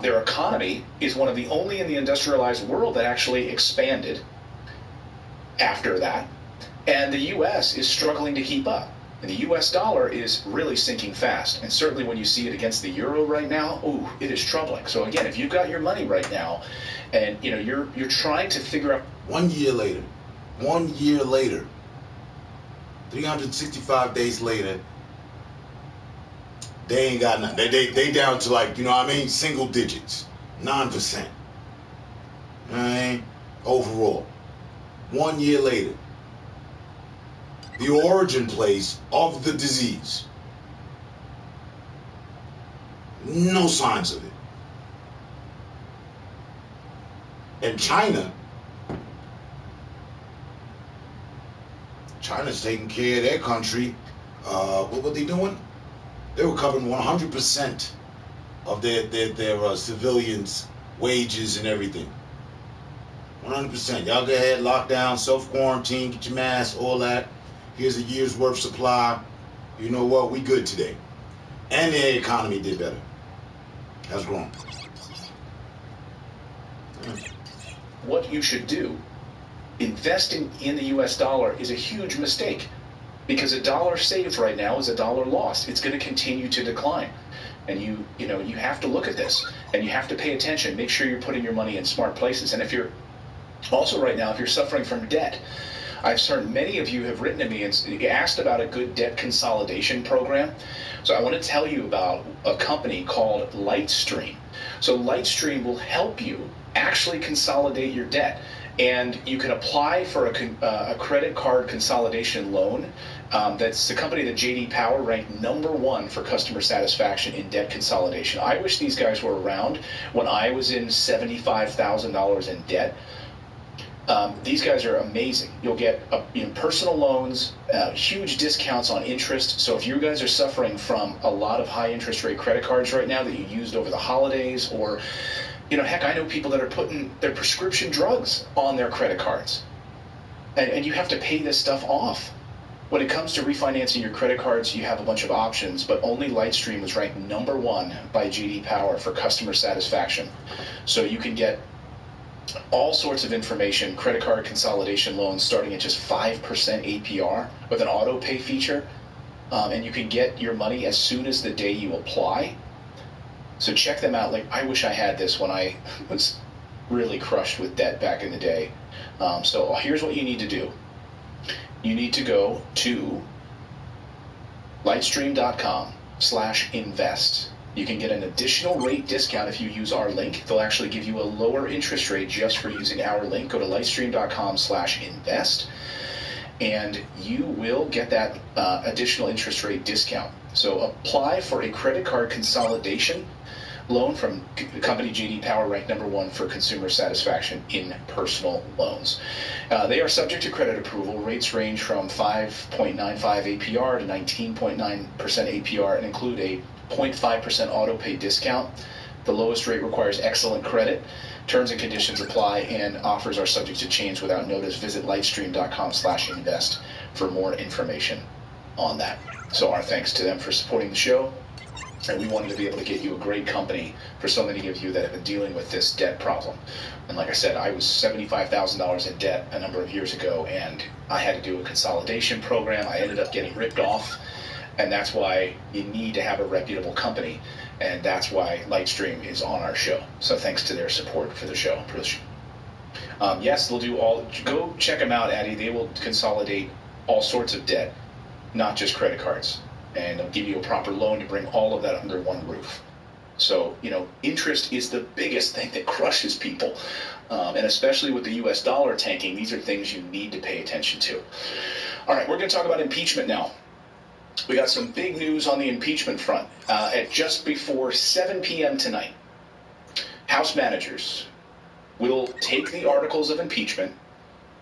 Their economy is one of the only in the industrialized world that actually expanded after that. And the U.S. is struggling to keep up. And the U.S. dollar is really sinking fast. And certainly when you see it against the euro right now, ooh, it is troubling. So again, if you've got your money right now and you're trying to figure out 1 year later, 365 days later, they ain't got nothing. They down to like, single digits, 9%. All right, overall. 1 year later, the origin place of the disease, no signs of it. And China's taking care of their country. What were they doing? They were covering 100% of their civilians' wages and everything. 100%. Y'all go ahead, lock down, self-quarantine, get your mask, all that. Here's a year's worth supply. You know what? We good today. And their economy did better. That's wrong. what you should do. Investing in the US dollar is a huge mistake because a dollar saved right now is a dollar lost. It's going to continue to decline. And you have to look at this and you have to pay attention. Make sure you're putting your money in smart places. And if you're also right now, if you're suffering from debt, I've heard many of you have written to me and asked about a good debt consolidation program. So I want to tell you about a company called Lightstream. So Lightstream will help you actually consolidate your debt. And you can apply for a credit card consolidation loan. That's the company that J.D. Power ranked #1 for customer satisfaction in debt consolidation. I wish these guys were around when I was in $75,000 in debt. These guys are amazing. You'll get personal loans, huge discounts on interest. So if you guys are suffering from a lot of high interest rate credit cards right now that you used over the holidays, or heck, I know people that are putting their prescription drugs on their credit cards, and you have to pay this stuff off. When it comes to refinancing your credit cards, you have a bunch of options, but only Lightstream was ranked #1 by J.D. Power for customer satisfaction. So you can get all sorts of information, credit card consolidation loans starting at just 5% APR with an auto pay feature, and you can get your money as soon as the day you apply. So check them out. I wish I had this when I was really crushed with debt back in the day. So here's what you need to do. You need to go to lightstream.com/invest. You can get an additional rate discount if you use our link. They'll actually give you a lower interest rate just for using our link. Go to lightstream.com/invest, and you will get that additional interest rate discount. So apply for a credit card consolidation loan from company J.D. Power, ranked #1 for consumer satisfaction in personal loans. They are subject to credit approval. Rates range from 5.95 APR to 19.9% APR and include a 0.5% auto pay discount. The lowest rate requires excellent credit. Terms and conditions apply, and offers are subject to change without notice. Visit lightstream.com/invest for more information on that. So our thanks to them for supporting the show. And we wanted to be able to get you a great company for so many of you that have been dealing with this debt problem. And like I said, I was $75,000 in debt a number of years ago, and I had to do a consolidation program. I ended up getting ripped off, and that's why you need to have a reputable company, and that's why Lightstream is on our show. So thanks to their support for the show. Yes, they'll do all. Go check them out, Addie. They will consolidate all sorts of debt, not just credit cards. And they'll give you a proper loan to bring all of that under one roof. So, interest is the biggest thing that crushes people. And especially with the U.S. dollar tanking, these are things you need to pay attention to. All right, we're going to talk about impeachment now. We got some big news on the impeachment front. At just before 7 p.m. tonight, House managers will take the articles of impeachment,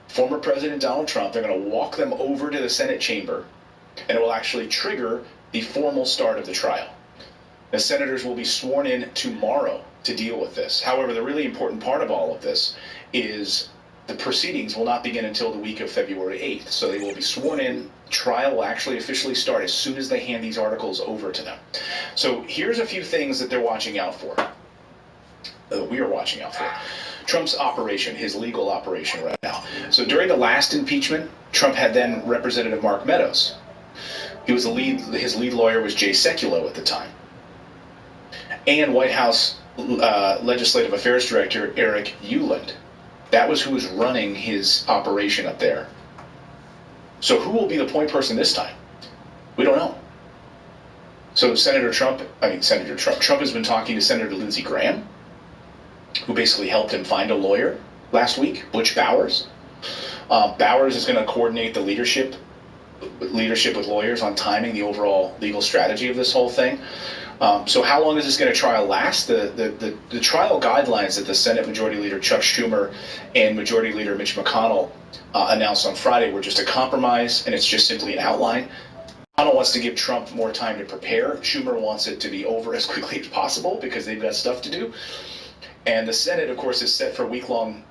former President Donald Trump, they're going to walk them over to the Senate chamber, and it will actually trigger the formal start of the trial. The senators will be sworn in tomorrow to deal with this. However, the really important part of all of this is the proceedings will not begin until the week of February 8th. So they will be sworn in. Trial will actually officially start as soon as they hand these articles over to them. So here's a few things that they're watching out for. We are watching out for. Trump's operation, his legal operation right now. So during the last impeachment, Trump had then Representative Mark Meadows. He was his lead lawyer was Jay Sekulow at the time. And White House Legislative Affairs Director Eric Ueland. That was who was running his operation up there. So who will be the point person this time? We don't know. So Trump has been talking to Senator Lindsey Graham, who basically helped him find a lawyer last week, Butch Bowers. Bowers is going to coordinate the leadership with lawyers on timing the overall legal strategy of this whole thing. So how long is this going to trial last? The trial guidelines that the Senate Majority Leader Chuck Schumer and Majority Leader Mitch McConnell announced on Friday were just a compromise, and it's just simply an outline. McConnell wants to give Trump more time to prepare. Schumer wants it to be over as quickly as possible because they've got stuff to do. And the Senate, of course, is set for a week-long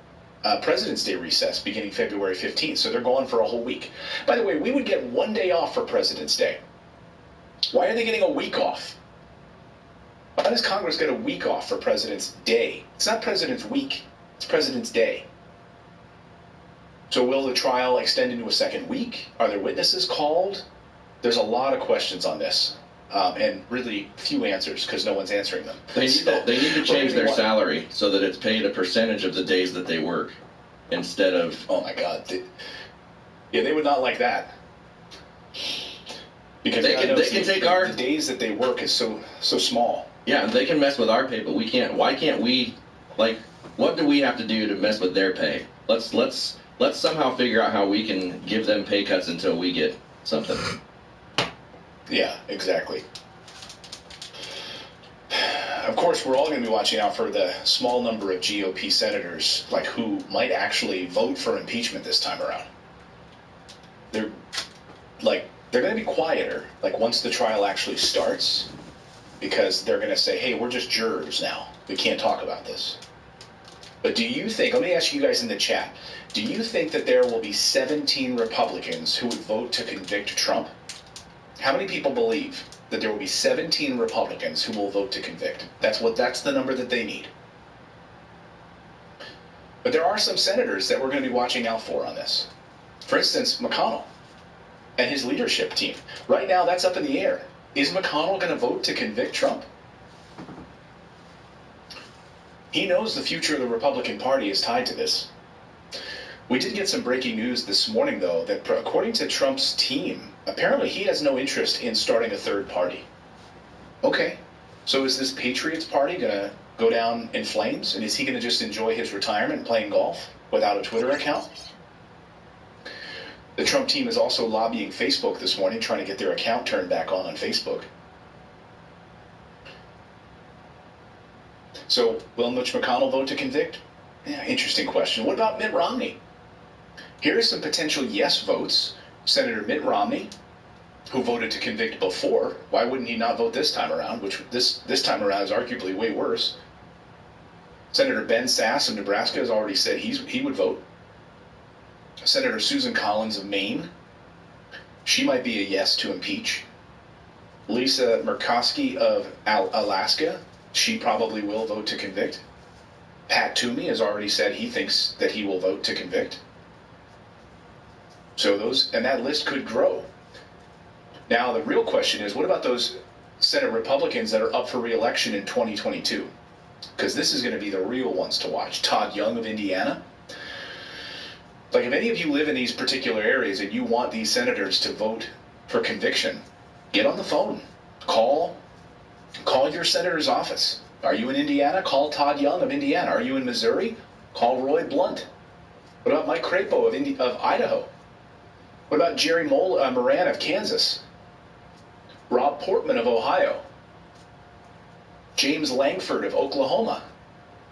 President's Day recess beginning February 15th, so they're going for a whole week. By the way, we would get 1 day off for President's Day. Why are they getting a week off? Why does Congress get a week off for President's Day? It's not President's Week, it's President's Day. So will the trial extend into a second week? Are there witnesses called? There's a lot of questions on this, and really few answers because no one's answering them. They need to change their salary so that it's paid a percentage of the days that they work instead of... Oh my God. They would not like that. Because they can take our... The days that they work is so small. Yeah, they can mess with our pay, but we can't. Why can't we? Like, what do we have to do to mess with their pay? Let's somehow figure out how we can give them pay cuts until we get something. Yeah, exactly. Of course, we're all going to be watching out for the small number of GOP senators, like who might actually vote for impeachment this time around. They're going to be quieter, like once the trial actually starts. Because they're going to say, hey, we're just jurors now. We can't talk about this. But do you think, let me ask you guys in the chat, do you think that there will be 17 Republicans who would vote to convict Trump? How many people believe that there will be 17 Republicans who will vote to convict? That's the number that they need. But there are some senators that we're going to be watching out for on this. For instance, McConnell and his leadership team. Right now, that's up in the air. Is McConnell going to vote to convict Trump? He knows the future of the Republican Party is tied to this. We did get some breaking news this morning, though, that according to Trump's team, apparently he has no interest in starting a third party. Okay, so is this Patriots Party going to go down in flames? And is he going to just enjoy his retirement playing golf without a Twitter account? The Trump team is also lobbying Facebook this morning, trying to get their account turned back on Facebook. So, will Mitch McConnell vote to convict? Yeah, interesting question. What about Mitt Romney? Here are some potential yes votes. Senator Mitt Romney, who voted to convict before. Why wouldn't he not vote this time around? Which this time around is arguably way worse. Senator Ben Sasse of Nebraska has already said he would vote. Senator Susan Collins of Maine, she might be a yes to impeach. Lisa Murkowski of Alaska, she probably will vote to convict. Pat Toomey has already said he thinks that he will vote to convict. So that list could grow. Now the real question is, what about those Senate Republicans that are up for re-election in 2022? Because this is going to be the real ones to watch. Todd Young of Indiana. Like, if any of you live in these particular areas and you want these senators to vote for conviction, get on the phone. Call your senator's office. Are you in Indiana? Call Todd Young of Indiana. Are you in Missouri? Call Roy Blunt. What about Mike Crapo of Idaho? What about Jerry Moran of Kansas? Rob Portman of Ohio? James Langford of Oklahoma?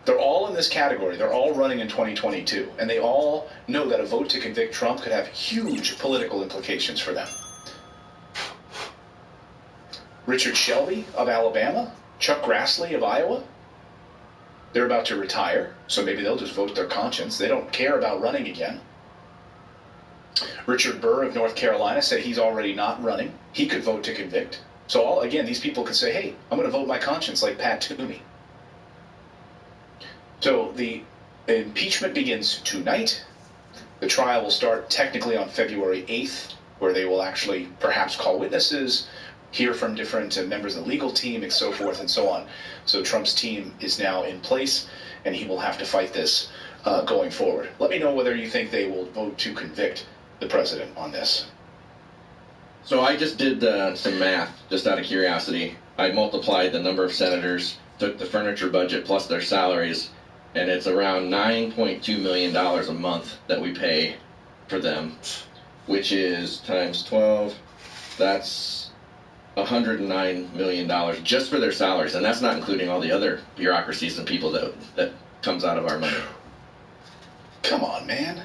They're all in this category. They're all running in 2022. And they all know that a vote to convict Trump could have huge political implications for them. Richard Shelby of Alabama? Chuck Grassley of Iowa? They're about to retire, so maybe they'll just vote their conscience. They don't care about running again. Richard Burr of North Carolina said he's already not running. He could vote to convict. So again, these people could say, hey, I'm going to vote my conscience like Pat Toomey. So the impeachment begins tonight. The trial will start technically on February 8th, where they will actually perhaps call witnesses, hear from different members of the legal team, and so forth and so on. So Trump's team is now in place, and he will have to fight this going forward. Let me know whether you think they will vote to convict the president on this. So I just did some math, just out of curiosity. I multiplied the number of senators, took the furniture budget plus their salaries, and it's around $9.2 million a month that we pay for them, which is times 12. That's $109 million just for their salaries, and that's not including all the other bureaucracies and people that comes out of our money. Come on, man.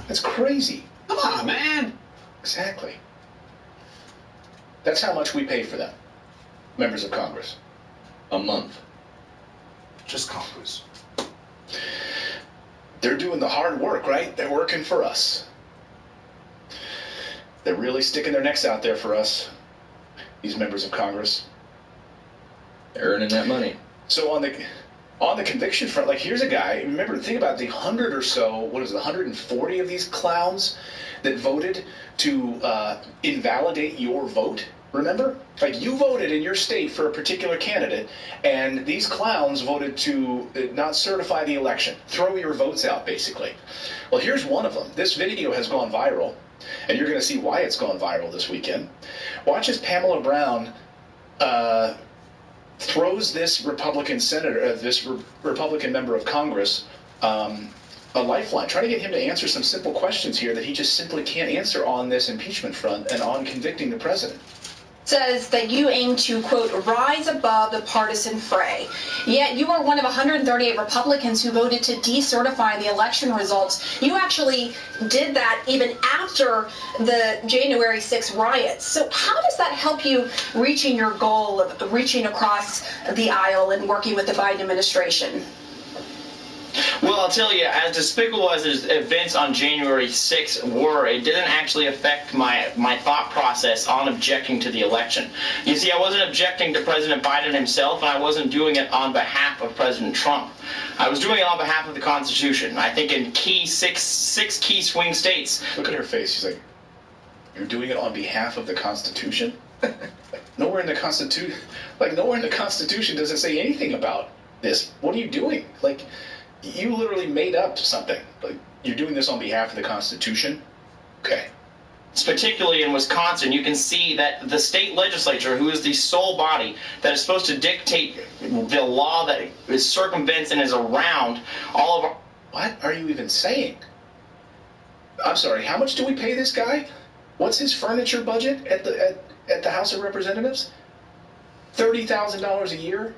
That's crazy. Come on, man. Exactly. That's how much we pay for them, members of Congress. A month. Just Congress. They're doing the hard work, right? They're working for us. They're really sticking their necks out there for us, these members of Congress. They're earning that money. So on the conviction front, like, here's a guy, remember, think about the 100 or so, 140 of these clowns that voted to invalidate your vote, remember? Like, you voted in your state for a particular candidate, and these clowns voted to not certify the election. Throw your votes out, basically. Well, here's one of them. This video has gone viral, and you're going to see why it's gone viral this weekend. Watch as Pamela Brown throws this Republican senator, Republican member of Congress, a lifeline, trying to get him to answer some simple questions here that he just simply can't answer on this impeachment front and on convicting the president. Says that you aim to, quote, rise above the partisan fray. Yet you are one of 138 Republicans who voted to decertify the election results. You actually did that even after the January 6 riots. So how does that help you reaching your goal of reaching across the aisle and working with the Biden administration? Well, I'll tell you, as despicable as the events on January 6th were, it didn't actually affect my thought process on objecting to the election. You see, I wasn't objecting to President Biden himself, and I wasn't doing it on behalf of President Trump. I was doing it on behalf of the Constitution. I think in six key swing states. Look at her face. She's like, you're doing it on behalf of the Constitution? Nowhere in the Constitution, does it say anything about this. What are you doing? Like, you literally made up something. Like, you're doing this on behalf of the Constitution? Okay. Particularly in Wisconsin, you can see that the state legislature, who is the sole body that is supposed to dictate the law that circumvents and is around all of our... What are you even saying? I'm sorry, how much do we pay this guy? What's his furniture budget at the House of Representatives? $30,000 a year?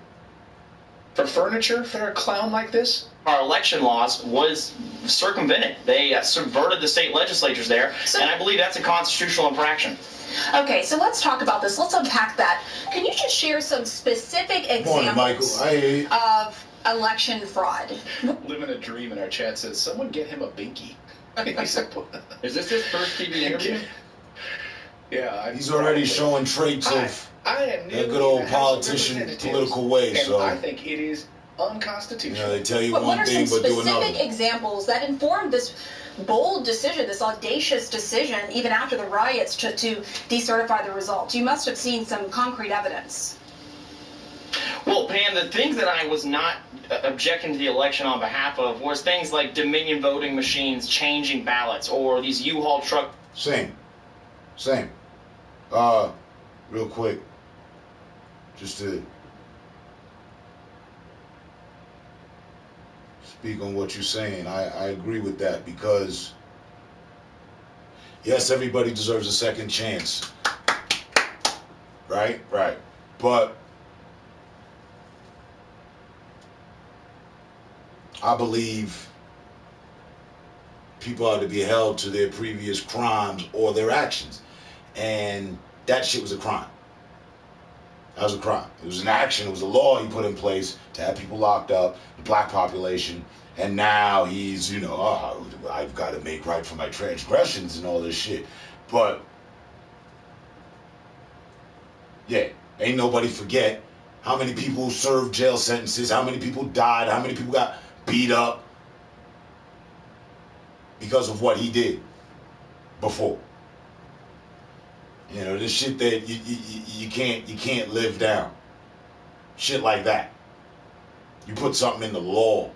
For furniture for a clown like this? Our election laws was circumvented. They subverted the state legislatures there, and I believe that's a constitutional infraction. Okay, so let's talk about this. Let's unpack that. Can you just share some specific examples of election fraud? Living a dream in our chat says, someone get him a binky. Is this his first TV interview? Yeah. He's already showing traits of a good old politician political way. So I think it is unconstitutional. You know, they tell you one thing but do another. What are some specific examples that informed this bold decision, this audacious decision, even after the riots, to decertify the results? You must have seen some concrete evidence. Well, Well, Pam, the things that I was not objecting to the election on behalf of was things like Dominion voting machines changing ballots or these U-Haul truck. Same. Real quick, just to speak on what you're saying, I agree with that, because yes, everybody deserves a second chance. Right. But I believe people are to be held to their previous crimes or their actions. And that shit was a crime. That was a crime. It was an action. It was a law he put in place to have people locked up, the black population. And now he's, I've got to make right for my transgressions and all this shit. But, yeah, ain't nobody forget how many people served jail sentences, how many people died, how many people got beat up because of what he did before. The shit that you can't live down. Shit like that. You put something in the law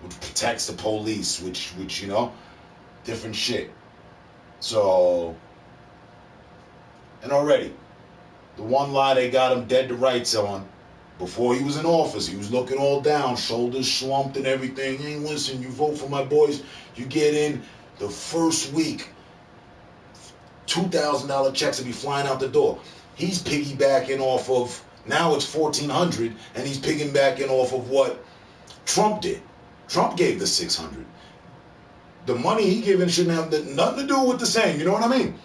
which protects the police, which different shit. So, and already, the one lie they got him dead to rights on, before he was in office, he was looking all down, shoulders slumped and everything. Hey, listen, you vote for my boys, you get in the first week, $2,000 checks will be flying out the door. He's piggybacking off of, now it's $1,400, and he's piggybacking off of what Trump did. Trump gave the $600. The money he giving shouldn't have nothing to do with the same, you know what I mean?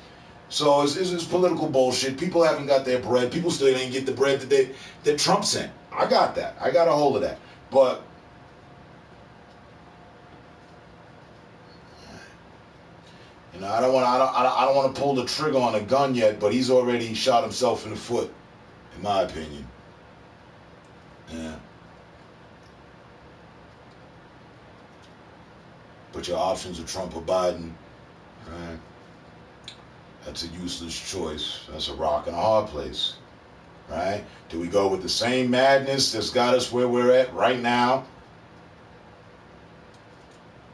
So it's political bullshit. People haven't got their bread. People still ain't get the bread that Trump sent. I got that. I got a hold of that. But I don't want to pull the trigger on a gun yet, but he's already shot himself in the foot, in my opinion. Yeah. But your options are Trump or Biden, right? That's a useless choice. That's a rock and a hard place, right? Do we go with the same madness that's got us where we're at right now?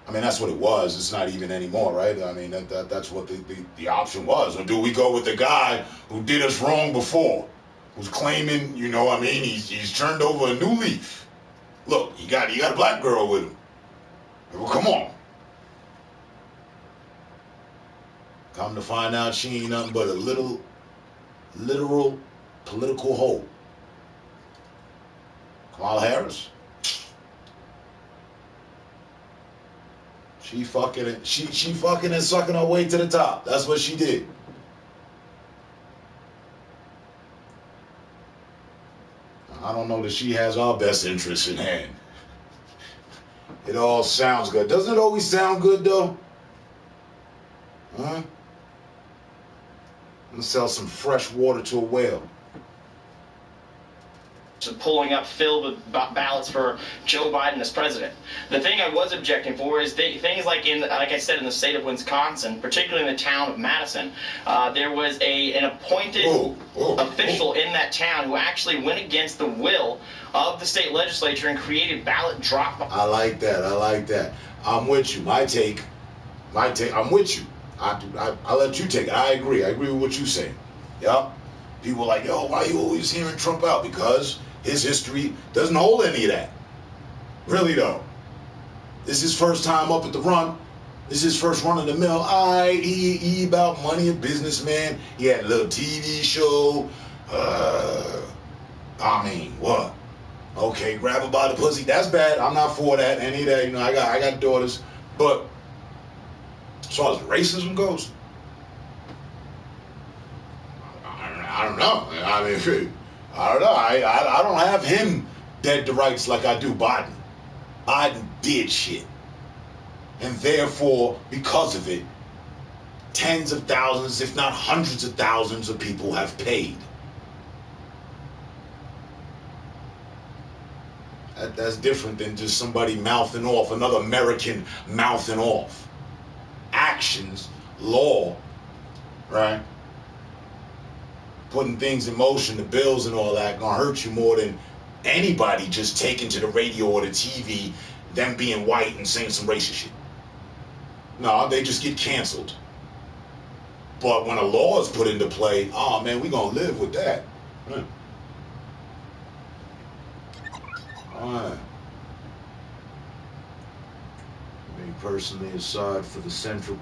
I mean, that's what it was. It's not even anymore, right? I mean, that's what the option was. Or do we go with the guy who did us wrong before, who's claiming, he's turned over a new leaf? Look, he got a black girl with him. Well, come on. Come to find out, she ain't nothing but a literal political hoe. Kamala Harris. She fucking and sucking her way to the top. That's what she did. I don't know that she has our best interests in hand. It all sounds good. Doesn't it always sound good, though? Huh? I'm gonna sell some fresh water to a whale. Pulling up filled with ballots for Joe Biden as president. The thing I was objecting for is things like like I said, in the state of Wisconsin, particularly in the town of Madison, there was an appointed official in that town who actually went against the will of the state legislature and created ballot drop. I like that. I'm with you. My take. I'm with you. I'll let you take it. I agree with what you say. Yup. People are like, yo, why are you always hearing Trump out? Because his history doesn't hold any of that. Really, though. This is his first time up at the run. This is his first run of the mill. He about money, a businessman. He had a little TV show. What? Okay, grab her by the pussy. That's bad. I'm not for that. Any of that. I got daughters. But as far as racism goes, I don't know. I mean, I don't know. I don't have him dead to rights like I do Biden. Biden did shit. And therefore, because of it, tens of thousands, if not hundreds of thousands of people have paid. That's different than just somebody mouthing off, another American mouthing off. Actions, law, right? Putting things in motion, the bills and all that, gonna hurt you more than anybody just taking to the radio or the TV, them being white and saying some racist shit. No, they just get canceled. But when a law is put into play, oh man, we gonna live with that. Alright. Me personally, aside for the Central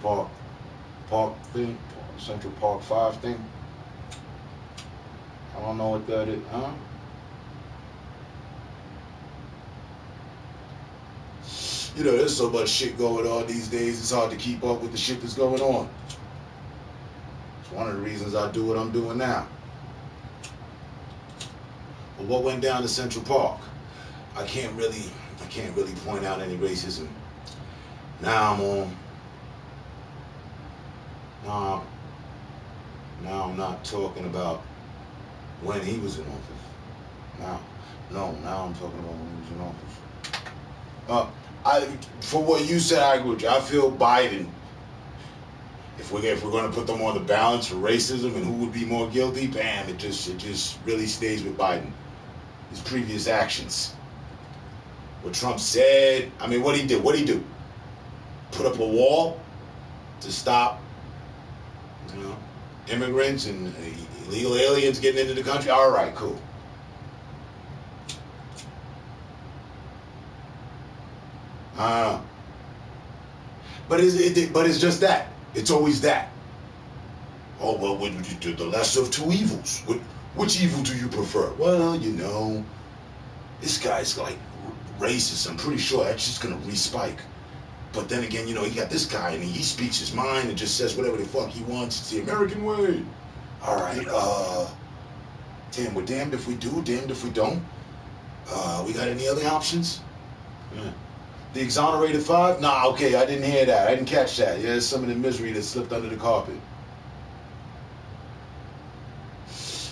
Park thing, Central Park 5 thing, I don't know what that is, huh? You know, there's so much shit going on these days, it's hard to keep up with the shit that's going on. It's one of the reasons I do what I'm doing now. But what went down to Central Park? I can't really point out any racism. Now I'm on. Now I'm not talking about when he was in office. Now I'm talking about when he was in office. For what you said, I agree with you. I feel Biden. If we're going to put them on the balance for racism and who would be more guilty, bam, it just really stays with Biden. His previous actions. What Trump said, I mean, what'd he do? Put up a wall to stop, you know, immigrants and illegal aliens getting into the country? All right, cool. But it's just that. It's always that. Oh, well, what would you do? The lesser of two evils. Which evil do you prefer? Well, you know, this guy's like racist. I'm pretty sure that's just gonna respike. But then again, you know, you got this guy and he speaks his mind and just says whatever the fuck he wants. It's the American way. All right, damn, we're damned if we do, damned if we don't. We got any other options? Yeah. The exonerated 5? Nah, okay, I didn't hear that. I didn't catch that. Yeah, some of the misery that slipped under the carpet.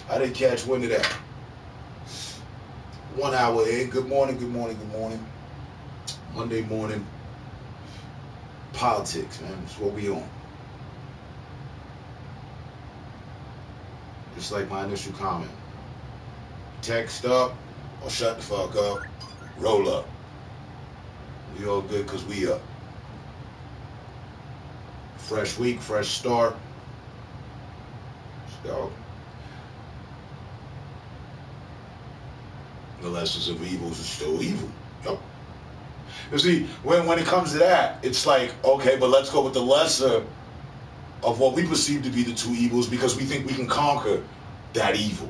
I didn't catch wind of that. 1 hour in. Good morning. Monday morning. Politics, man. That's what we on. Just like my initial comment. Text up or shut the fuck up. Roll up. We all good because we up. Fresh week, fresh start. Let's go. The lessons of evils are still evil. Yep. You see, when it comes to that, it's like, okay, but let's go with the lesser of what we perceive to be the two evils because we think we can conquer that evil.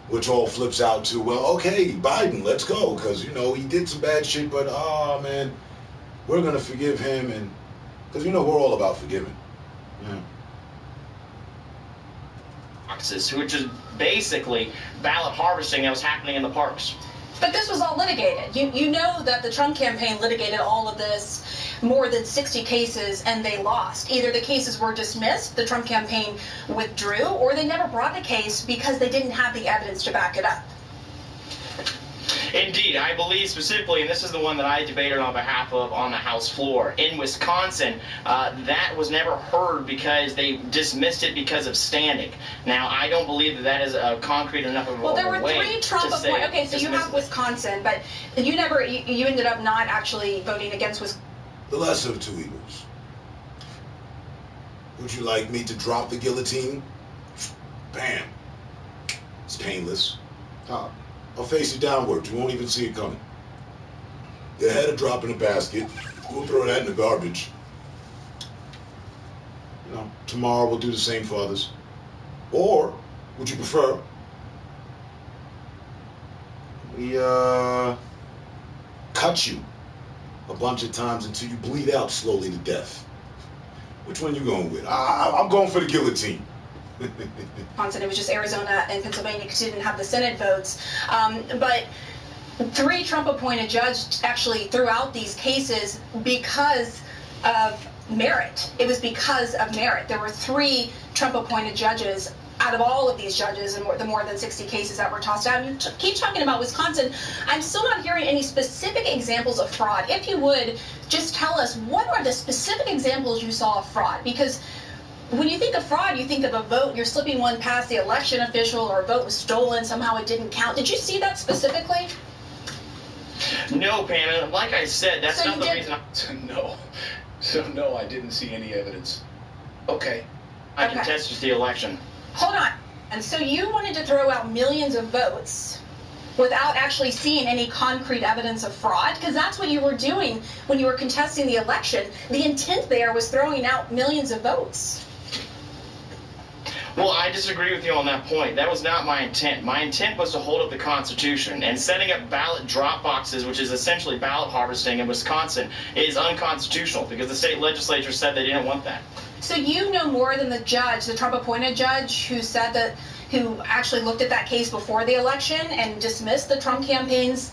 Which all flips out to, well, okay, Biden, let's go, because, you know, he did some bad shit, but, oh, man, we're going to forgive him, and because, you know, we're all about forgiving. Yeah. Which is basically ballot harvesting that was happening in the parks. But this was all litigated. You know that the Trump campaign litigated all of this, more than 60 cases, and they lost. Either the cases were dismissed, the Trump campaign withdrew, or they never brought a case because they didn't have the evidence to back it up. Indeed, I believe specifically, and this is the one that I debated on behalf of on the House floor, in Wisconsin, that was never heard because they dismissed it because of standing. Now, I don't believe that that is a concrete enough of a way. Well, there were 3 Trump appointed. Okay, so you have Wisconsin, but you ended up not actually voting against Wisconsin. The lesser of two evils. Would you like me to drop the guillotine? Bam. It's painless. I'll face it downward. You won't even see it coming. Your head will drop in a basket. We'll throw that in the garbage. You know, tomorrow we'll do the same for others. Or, would you prefer, we cut you a bunch of times until you bleed out slowly to death? Which one you going with? I'm going for the guillotine. Wisconsin, it was just Arizona and Pennsylvania because you didn't have the Senate votes. But 3 Trump-appointed judges actually threw out these cases because of merit. It was because of merit. There were 3 Trump-appointed judges out of all of these judges and the more than 60 cases that were tossed out. And you keep talking about Wisconsin. I'm still not hearing any specific examples of fraud. If you would, just tell us, what are the specific examples you saw of fraud? Because When you think of fraud, you think of a vote, you're slipping one past the election official, or a vote was stolen, somehow it didn't count. Did you see that specifically? No, Pam, and like I said, that's So not you the did- reason No. So, no, I didn't see any evidence. Okay. I Okay. contested the election. Hold on. And so you wanted to throw out millions of votes without actually seeing any concrete evidence of fraud? Because that's what you were doing when you were contesting the election. The intent there was throwing out millions of votes. Well, I disagree with you on that point. That was not my intent. My intent was to hold up the Constitution, and setting up ballot drop boxes, which is essentially ballot harvesting in Wisconsin, is unconstitutional because the state legislature said they didn't want that. So you know more than the judge, the Trump-appointed judge, who actually looked at that case before the election and dismissed the Trump campaign's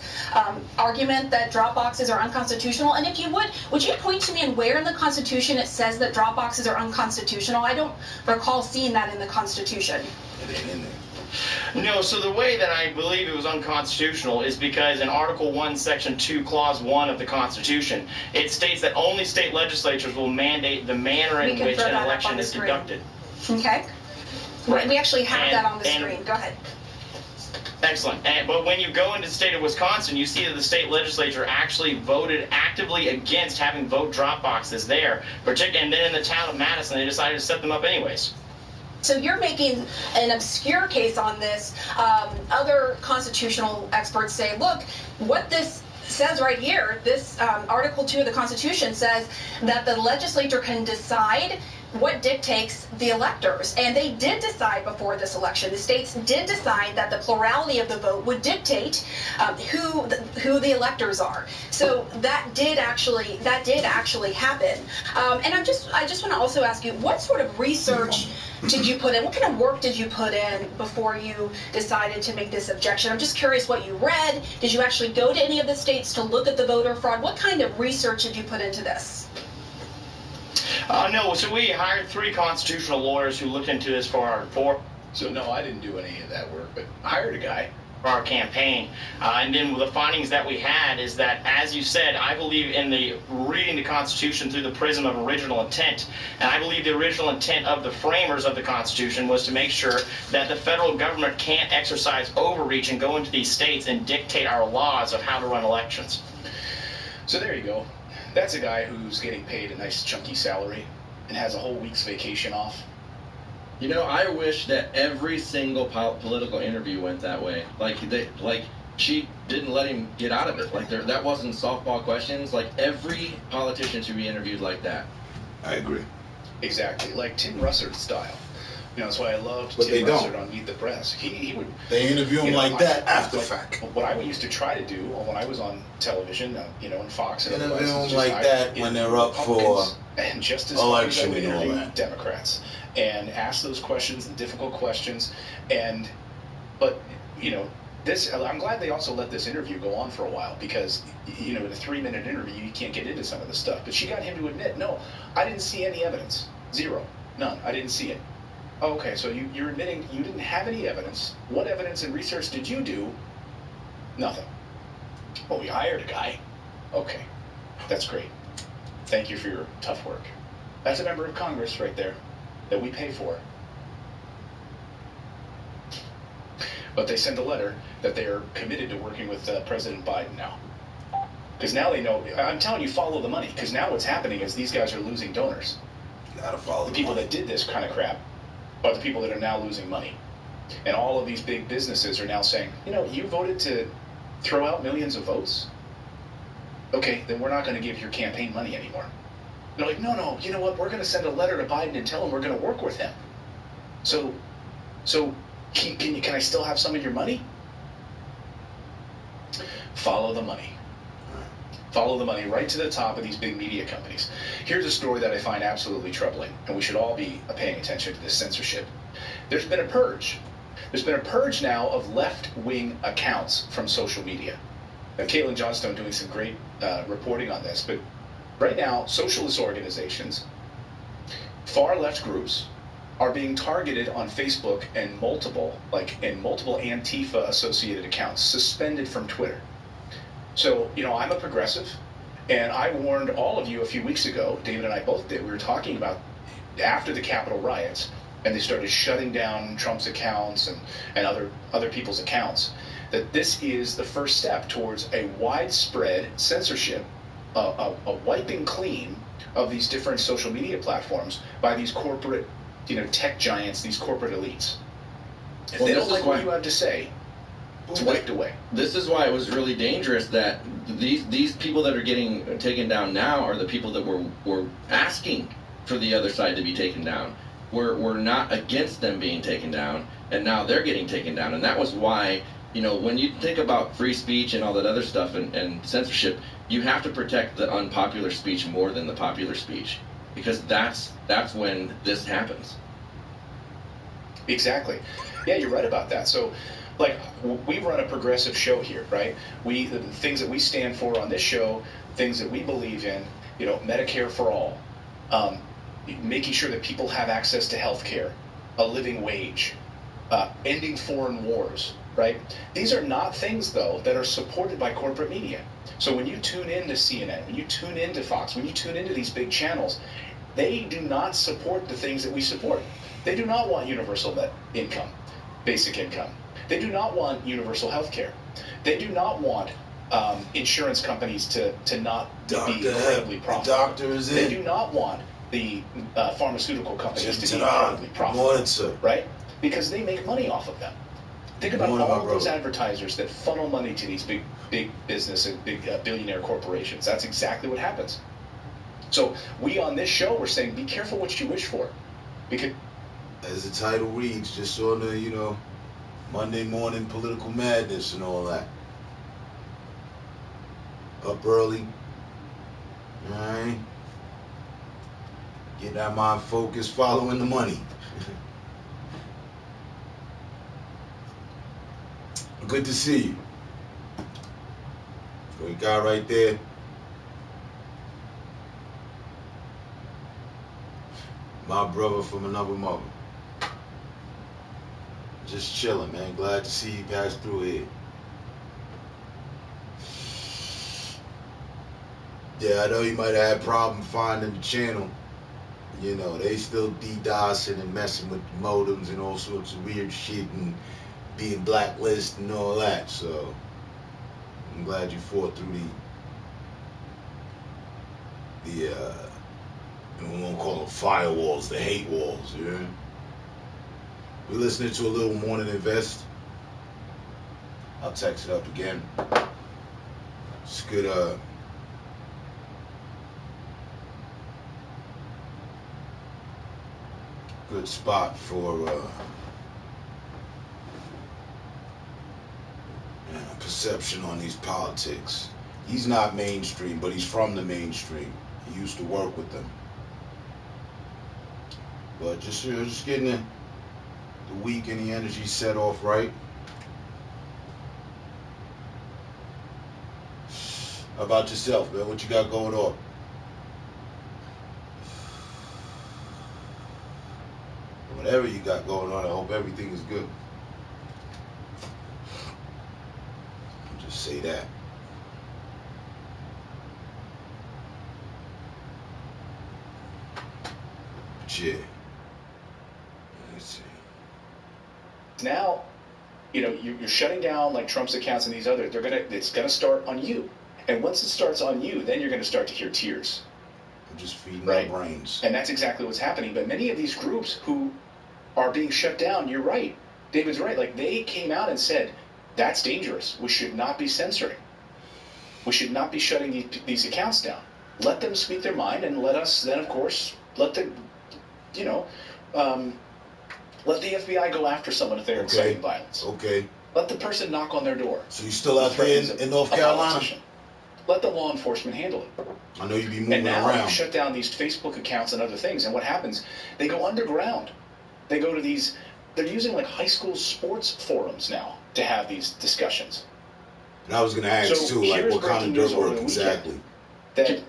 argument that drop boxes are unconstitutional. And if you would you point to me and where in the Constitution it says that drop boxes are unconstitutional? I don't recall seeing that in the Constitution. It ain't in there. No, so the way that I believe it was unconstitutional is because in Article 1, Section 2, Clause 1 of the Constitution, it states that only state legislatures will mandate the manner in which an election is conducted. Okay. Right. We actually have that on the And- screen. Go ahead. Excellent. But when you go into the state of Wisconsin, you see that the state legislature actually voted actively against having vote drop boxes there. And then in the town of Madison, they decided to set them up anyways. So you're making an obscure case on this. Other constitutional experts say, look, what this says right here, this Article 2 of the Constitution says that the legislature can decide what dictates the electors. And they did decide before this election. The states did decide that the plurality of the vote would dictate who the electors are. So that did actually happen. And I just want to also ask you, what sort of research did you put in? What kind of work did you put in before you decided to make this objection? I'm just curious what you read. Did you actually go to any of the states to look at the voter fraud? What kind of research did you put into this? No, so we hired 3 constitutional lawyers who looked into this for So, no, I didn't do any of that work, but I hired a guy. our campaign. And then the findings that we had is that, as you said, I believe in the reading the Constitution through the prism of original intent. And I believe the original intent of the framers of the Constitution was to make sure that the federal government can't exercise overreach and go into these states and dictate our laws of how to run elections. So there you go. That's a guy who's getting paid a nice chunky salary and has a whole week's vacation off. You know, I wish that every single political interview went that way. Like she didn't let him get out of it. Like that wasn't softball questions. Like every politician should be interviewed like that. I agree. Exactly, like Tim Russert style. You know, that's why I loved But Tim they Russert don't. on Meet the Press. He would. They interview him You know, like that after like, fact. What I used to try to do when I was on television, you know, in Fox and Interview otherwise, is them just like hire that when they're up for Republicans, and just as election I would and all interview that. Democrats and ask those questions, the difficult questions, but you know, I'm glad they also let this interview go on for a while because you know, in a 3-minute interview you can't get into some of the stuff. But she got him to admit, no, I didn't see any evidence, zero, none, I didn't see it. Okay, so you're admitting you didn't have any evidence. What evidence and research did you do? Nothing. Well, we hired a guy. Okay, that's great. Thank you for your tough work. That's a member of Congress right there that we pay for. But they send a letter that they are committed to working with President Biden now. Because now they know, I'm telling you, follow the money. Because now what's happening is these guys are losing donors. You gotta follow The the people money. that did this kind of crap are the people that are now losing money. And all of these big businesses are now saying, you know, you voted to throw out millions of votes? Okay, then we're not going to give your campaign money anymore. They're like, no, you know what? We're going to send a letter to Biden and tell him we're going to work with him. So can I still have some of your money? Follow the money. Follow the money right to the top of these big media companies. Here's a story that I find absolutely troubling, and we should all be paying attention to this censorship. There's been a purge. There's been a purge now of left-wing accounts from social media. Now, Caitlin Johnstone doing some great reporting on this, but right now, socialist organizations, far-left groups, are being targeted on Facebook and multiple Antifa-associated accounts, suspended from Twitter. So, you know, I'm a progressive, and I warned all of you a few weeks ago, David and I both did, we were talking about after the Capitol riots, and they started shutting down Trump's accounts and other people's accounts, that this is the first step towards a widespread censorship, a wiping clean of these different social media platforms by these corporate, tech giants, these corporate elites. If they don't like what you have to say, it's wiped away. This is why it was really dangerous that these people that are getting taken down now are the people that were asking for the other side to be taken down. We're not against them being taken down, and now they're getting taken down. And that was why, when you think about free speech and all that other stuff and censorship, you have to protect the unpopular speech more than the popular speech, because that's when this happens. Exactly. Yeah, you're right about that. So, like, we run a progressive show here, right? The things that we stand for on this show, things that we believe in, Medicare for all, making sure that people have access to health care, a living wage, ending foreign wars, right? These are not things, though, that are supported by corporate media. So when you tune into CNN, when you tune into Fox, when you tune into these big channels, they do not support the things that we support. They do not want universal net income, basic income. They do not want universal health care. They do not want insurance companies to not be incredibly profitable. Doctors They do not want the pharmaceutical companies to be incredibly profitable, right? Because they make money off of them. Think about all those advertisers that funnel money to these big business and big billionaire corporations. That's exactly what happens. So we on this show, we're saying, be careful what you wish for. Because, as the title reads, just on the, Monday morning political madness and all that. Up early. Alright. Get that mind focused, following the money. Good to see you. Great guy right there. My brother from another mother. Just chilling, man. Glad to see you pass through here. Yeah, I know you might have had a problem finding the channel. They still DDoSing and messing with modems and all sorts of weird shit and being blacklisted and all that. So I'm glad you fought through we won't call them firewalls, the hate walls, yeah? We're listening to a little Morning Invest. I'll text it up again. It's good, good spot for perception on these politics. He's not mainstream, but he's from the mainstream. He used to work with them. But just getting the week and the energy set off right. How about yourself, man? What you got going on? Whatever you got going on, I hope everything is good. I'll just say that. But yeah. Let's see. now, you're shutting down like Trump's accounts and these other. It's gonna start on you, and once it starts on you, then you're gonna start to hear tears. I'm just feeding our brains. And that's exactly what's happening. But many of these groups who are being shut down, you're right. David's right. Like, they came out and said, that's dangerous. We should not be censoring. We should not be shutting these accounts down. Let them speak their mind, and let us then, of course, let the FBI go after someone if they're inciting violence. Okay. Let the person knock on their door. So you still out there in North Carolina? Let the law enforcement handle it. I know you be moving and now around. You shut down these Facebook accounts and other things, and what happens? They go underground. They go to these. They're using like high school sports forums now to have these discussions. And I was going to ask too, like what kind of dirt work exactly? that.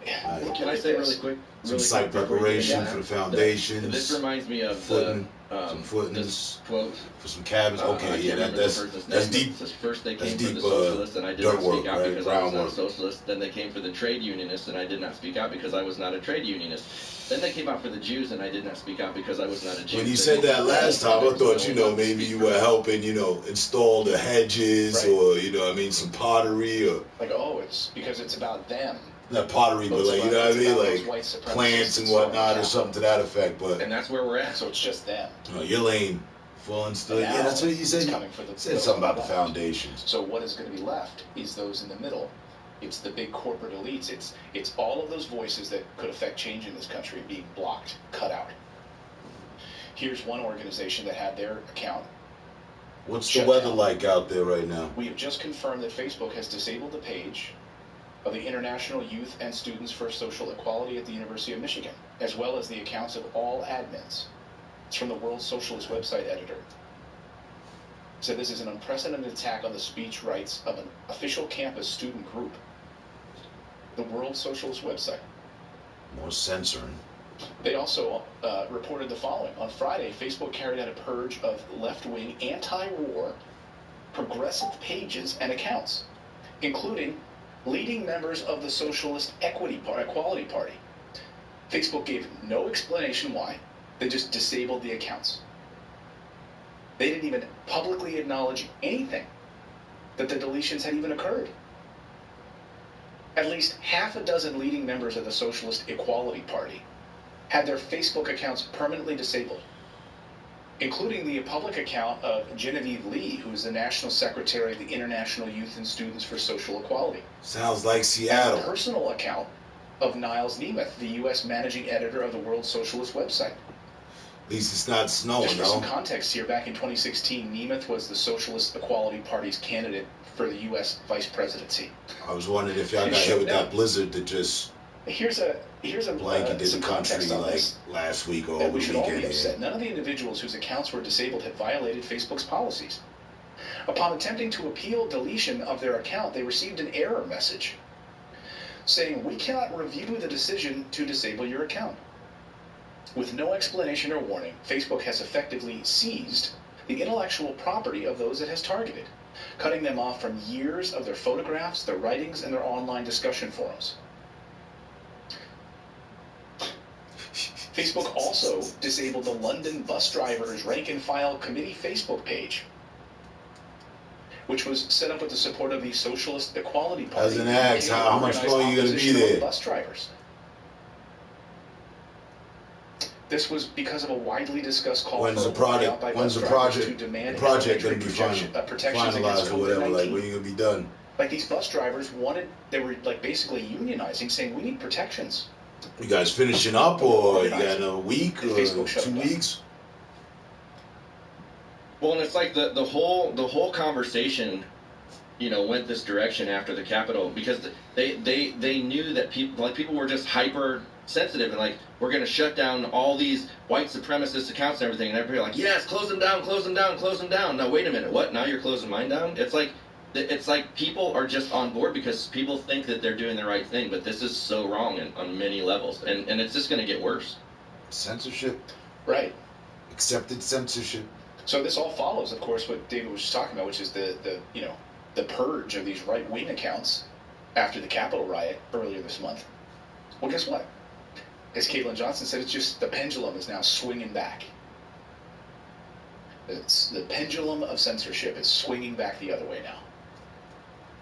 Can I say really quick? Some site preparation for the foundations. This reminds me of footing, some footings quote for some cabins. Okay, yeah, that's deep. First they came That's for deep, the socialists, and I did dirt not speak work, out right? because I was not a Groundwork. socialist. Then they came for the trade unionists, and I did not speak out because I was not a trade unionist. Then they came out for the Jews, and I did not speak out because I was not a Jew. When you said that last time, I thought, maybe you were helping, install the hedges, Right. or, some pottery, or Like, oh, it's because it's about them. not pottery, but like, It's like white supremacists plants and so on whatnot, or the something to that effect. But And that's where we're at. So it's just them. your lane falling still. And Yeah, that's what you it's said. coming for the- You said something about the foundations. So what is going to be left is those in the middle. It's the big corporate elites. It's all of those voices that could affect change in this country being blocked, cut out. Here's one organization that had their account. What's the shut weather down. like out there right now? We have just confirmed that Facebook has disabled the page of the International Youth and Students for Social Equality at the University of Michigan, as well as the accounts of all admins. It's from the World Socialist website editor. Said this is an unprecedented attack on the speech rights of an official campus student group. The World Socialist website. More censoring. They also reported the following. On Friday, Facebook carried out a purge of left-wing, anti-war, progressive pages and accounts, including leading members of the Socialist Equality Party. Facebook gave no explanation why. They just disabled the accounts. They didn't even publicly acknowledge anything that the deletions had even occurred. At least half a dozen leading members of the Socialist Equality Party had their Facebook accounts permanently disabled, including the public account of Genevieve Lee, who is the National Secretary of the International Youth and Students for Social Equality. Sounds like And Seattle. the personal account of Niles Nemeth, the U.S. managing editor of the World Socialist website. At least it's not snowing, Just for some though. context here, back in 2016, Nemeth was the Socialist Equality Party's candidate for the U.S. vice presidency. I was wondering if y'all got hit with that blizzard that just Here's a blanketed some the country context on like this. last week or That over we the should all weekend. be upset. None of the individuals whose accounts were disabled had violated Facebook's policies. Upon attempting to appeal deletion of their account, they received an error message saying, "We cannot review the decision to disable your account." With no explanation or warning, Facebook has effectively seized the intellectual property of those it has targeted, cutting them off from years of their photographs, their writings, and their online discussion forums. Facebook also disabled the London Bus Drivers Rank and File Committee Facebook page, which was set up with the support of the Socialist Equality Party. As an axe, how much organized longer you gonna be opposition there? of Bus drivers. This was because of a widely discussed call When's for the a walkout project? by When's the bus drivers project? to demand The project gonna be protections against finalized or whatever? Like, COVID-19. when you gonna be done? Like, these bus drivers they were like basically unionizing, saying we need protections. You guys finishing up, or you got another week or Facebook shut 2 down. weeks? Well, and it's like the whole conversation, went this direction after the Capitol because they knew that people were just hyper sensitive and like, we're going to shut down all these white supremacist accounts and everything, and everybody like, yes, close them down, close them down, close them down. Now wait a minute, what? Now you're closing mine down? It's like people are just on board because people think that they're doing the right thing, but this is so wrong on many levels, and it's just going to get worse. Censorship. Right. Accepted censorship. So this all follows, of course, what David was just talking about, which is the purge of these right-wing accounts after the Capitol riot earlier this month. Well, guess what? As Caitlin Johnson said, it's just the pendulum is now swinging back. It's the pendulum of censorship is swinging back the other way now.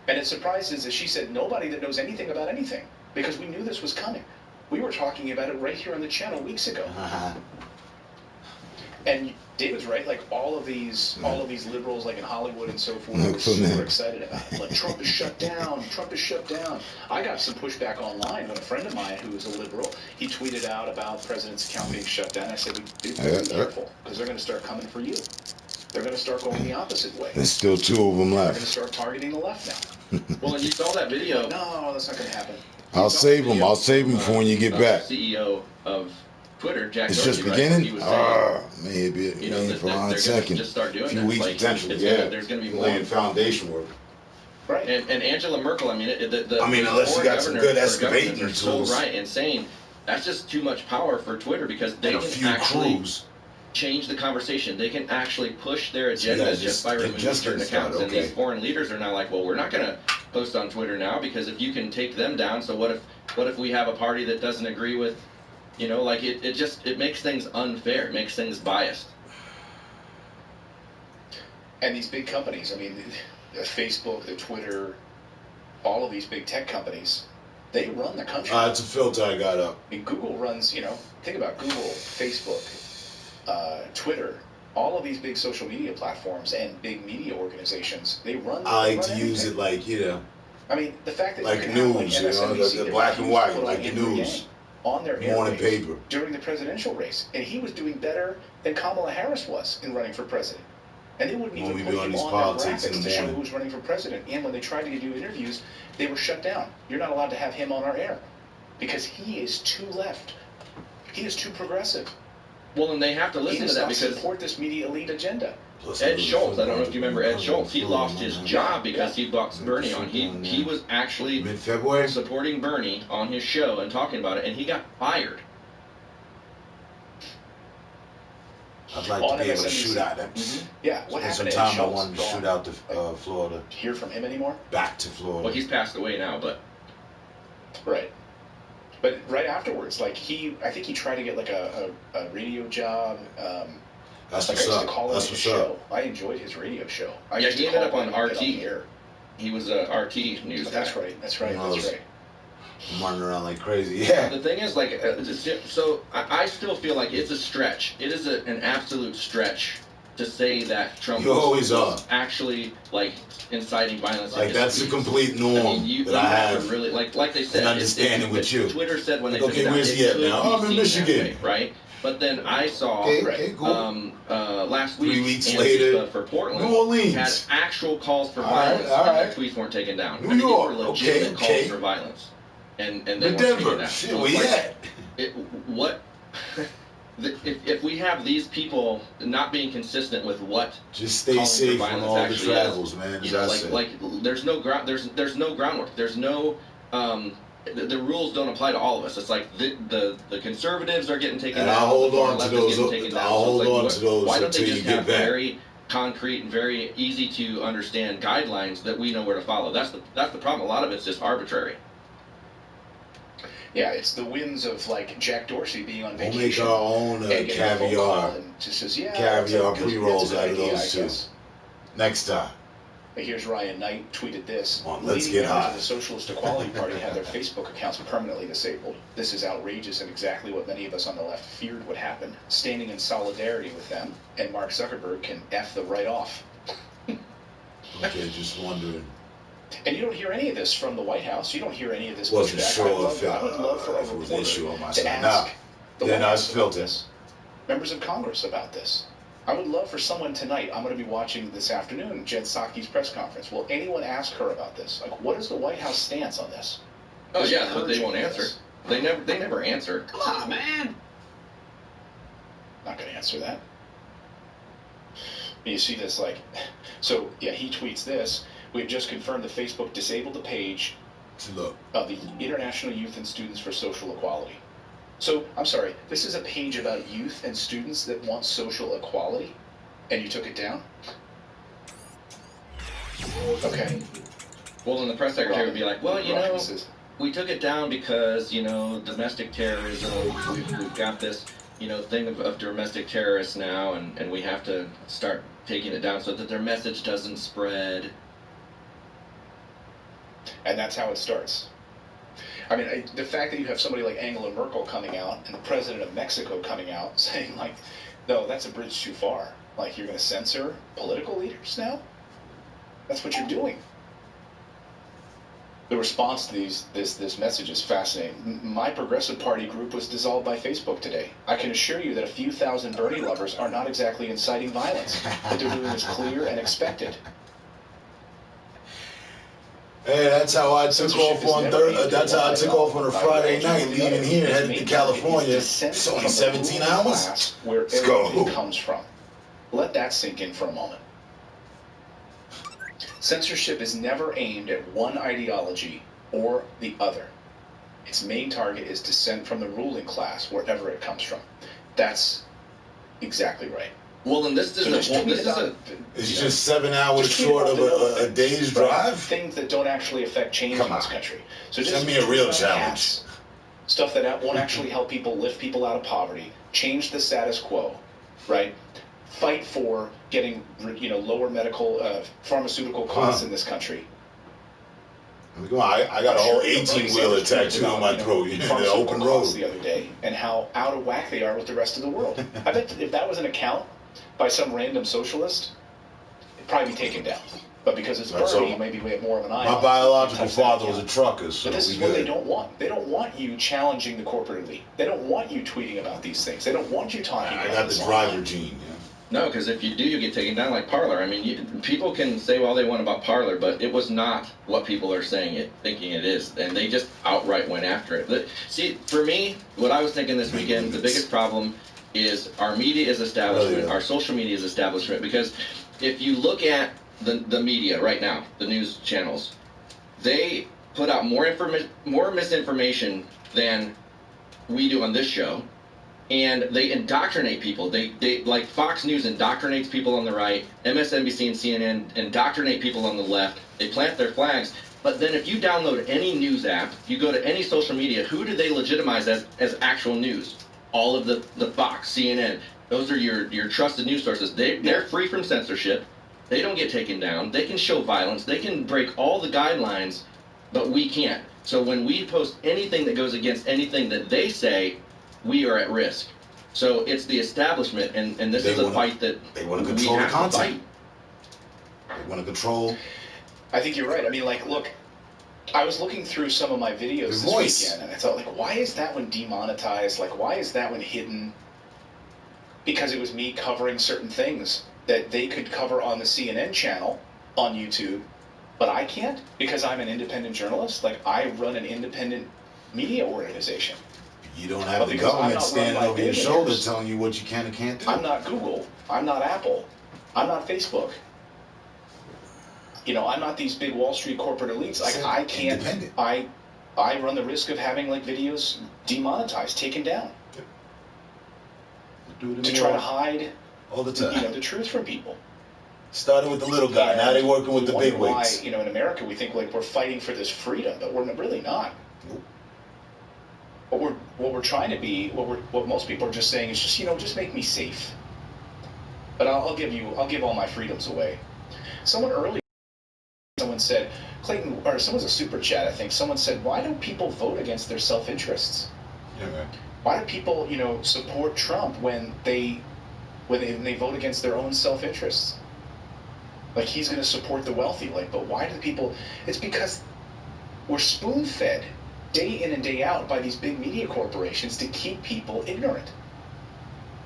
And it surprises, as she said, nobody that knows anything about anything, because we knew this was coming. We were talking about it right here on the channel weeks ago. And David's right, like all of these liberals, like in Hollywood and so forth, were super excited about it. Like, Trump is shut down, Trump is shut down. I got some pushback online when a friend of mine who is a liberal, he tweeted out about the president's account being shut down. I said, dude, be careful, because they're going to start coming for you. They're going to start going the opposite way. There's still 2 of them They're going left. to start targeting the left now. Well, and you saw that video. No, that's not going to happen. I'll save them. I'll save them for when you get back. CEO of Twitter, Jack It's Dorsey, just right? beginning? He was saying, Maybe that for a they're second. Just start doing A few that. weeks Like, potentially, it's yeah. there's going to be more. Laying foundation work. Right. And Angela Merkel, I mean, unless you got some good excavating are so tools. right in saying that's just too much power for Twitter, because they And a can few actually crews. change the conversation. They can actually push their agendas just by removing certain accounts. And these foreign leaders are now like, well, we're not going to post on Twitter now, because if you can take them down, so what if we have a party that doesn't agree with, like it makes things unfair. It makes things biased. And these big companies, I mean, the Facebook, the Twitter, all of these big tech companies, they run the country. It's a filter I got up. I mean, Google runs, think about Google, Facebook, Twitter, all of these big social media platforms and big media organizations, they run. I like to use it like, I mean, the fact that like you can news, have, like, MSNBC, the black and white, like the Andrew news. Yang on their Morning airwaves paper. during the presidential race, and he was doing better than Kamala Harris was in running for president. And they wouldn't even put him on their graphics to show who was running for president. And when they tried to do interviews, they were shut down. You're not allowed to have him on our air because he is too left. He is too progressive. Well, and they have to listen to that because support this media elite agenda. Ed Schultz, I don't know if you remember Ed Schultz, he lost his job because he brought Bernie on. He was actually mid-February supporting Bernie on his show and talking about it, and he got fired. I'd like to be able to shoot out that. Yeah, what happened to Some Ed time I Schultz? wanted to shoot out to Florida. Hear from him anymore? Back to Florida. Well, he's passed away now, but. Right. But right afterwards, like I think he tried to get like a radio job. That's like what's I used up. to call him That's his what's show. up. I enjoyed his radio show. Yeah, he ended up on RT. Here. He was a RT news. That's right. That's right. That's right. I'm running around like crazy. Yeah. The thing is, like, so I still feel like it's a stretch. It is an absolute stretch to say that Trump was actually like inciting violence. Like that's a complete norm that I have. Really, like they said, an understanding with you. Twitter said when like, they took it down, where's he at now? I'm in Michigan, right? But then I saw cool. last week, 3 weeks later, for Portland, New Orleans had actual calls for violence, and their tweets weren't taken down. New York, these were legitimate calls for violence, and they weren't Denver, taken down. shit, So where you at? If we have these people not being consistent with what just stay safe on all the travels, man. There's no groundwork. There's no the rules don't apply to all of us. It's like the conservatives are getting taken down. I'll hold on to those. I'll hold on to those. Why don't they until just you get have back. very concrete and very easy to understand guidelines that we know where to follow? That's the problem. A lot of it's just arbitrary. Yeah, it's the whims of like Jack Dorsey being on vacation. We'll make our own caviar. And just says, yeah, caviar pre-rolls out of idea, those two. Next time. But here's Ryan Knight tweeted this. Let's get hot. Members of the Socialist Equality Party have their Facebook accounts permanently disabled. This is outrageous and exactly what many of us on the left feared would happen. Standing in solidarity with them, and Mark Zuckerberg can F the right off. Okay, just wondering. And you don't hear any of this from the White House. You don't hear any of this. Wasn't sure I would love for a reporter to ask the White House about this. Members of Congress about this. I would love for someone tonight, I'm going to be watching this afternoon, Jen Psaki's press conference. Will anyone ask her about this? Like, what is the White House stance on this? Oh, yeah, but they won't answer. They never answer. Come on, man. Not going to answer that. You see this, like, so, yeah, he tweets this. We've just confirmed that Facebook disabled the page of the International Youth and Students for Social Equality. So, I'm sorry, this is a page about youth and students that want social equality, and you took it down? Okay. Well, then the press secretary would be like, well, you know, we took it down because, you know, domestic terrorism, we've got this, you know, thing of domestic terrorists now, and we have to start taking it down so that their message doesn't spread. And that's how it starts. I mean, the fact that you have somebody like Angela Merkel coming out and the president of Mexico coming out saying, like, no, that's a bridge too far. Like, you're going to censor political leaders now? That's what you're doing. The response to this message is fascinating. My Progressive Party group was dissolved by Facebook today. I can assure you that a few thousand Bernie lovers are not exactly inciting violence. What they're doing is clear and expected. Hey, that's how I took off on That's how I took off on a Friday night, leaving here, headed to California. It's only 17 hours. Let's go. Comes from. Let that sink in for a moment. Censorship is never aimed at one ideology or the other. Its main target is dissent from the ruling class, wherever it comes from. That's exactly right. Well, then this is It's just 7 hours short of a day's drive. Things that don't actually affect change in this country. So just send me a real challenge. Stuff that won't actually help people, lift people out of poverty, change the status quo, right? Fight for getting lower medical pharmaceutical costs in this country. I got a whole 18-wheeler tattoo on my throat in the open road the other day, and how out of whack they are with the rest of the world. I bet if that was an account by some random socialist, it'd probably be taken down. But because it's Bernie, maybe we have more of an eye. My biological father was a trucker, so but this is what they don't want. They don't want you challenging the corporate elite. They don't want you tweeting about these things. They don't want you talking about I got the driver gene, yeah. No, because if you do, you get taken down like Parler. I mean, people can say all they want about Parler, but it was not what people are thinking it is, and they just outright went after it. But, see, for me, what I was thinking this weekend, the biggest problem is our media is establishment, our social media is establishment, because if you look at the media right now, the news channels, they put out more misinformation than we do on this show. And they indoctrinate people. They like Fox News indoctrinates people on the right. MSNBC and CNN indoctrinate people on the left. They plant their flags. But then if you download any news app, you go to any social media, who do they legitimize as actual news? All of the Fox, CNN. Those are your trusted news sources. They're free from censorship. They don't get taken down. They can show violence. They can break all the guidelines, but we can't. So when we post anything that goes against anything that they say, we are at risk. So it's the establishment, and this is a fight that they want to control the content. They want to control. I think you're right. I mean, like, look, I was looking through some of my videos this weekend, and I thought, like, why is that one demonetized? Like, why is that one hidden? Because it was me covering certain things that they could cover on the CNN channel on YouTube, but I can't because I'm an independent journalist. Like, I run an independent media organization. You don't have the government standing over your shoulder telling you what you can and can't do. I'm not Google. I'm not Apple. I'm not Facebook. I'm not these big Wall Street corporate elites. I can't. I run the risk of having like videos demonetized, taken down, to try to hide all the time. The truth from people. Started with the little guy. Now they're working with the big wigs. Why, in America we think like we're fighting for this freedom, but we're really not. Nope. What we're trying to be, what most people are just saying is just make me safe. But I'll give all my freedoms away. Someone said, Clayton, or someone's a super chat, I think. Someone said, why do people vote against their self-interests? Yeah, right. Why do people, support Trump when they vote against their own self-interests? Like he's going to support the wealthy. Like, but why do people? It's because we're spoon-fed day in and day out by these big media corporations to keep people ignorant.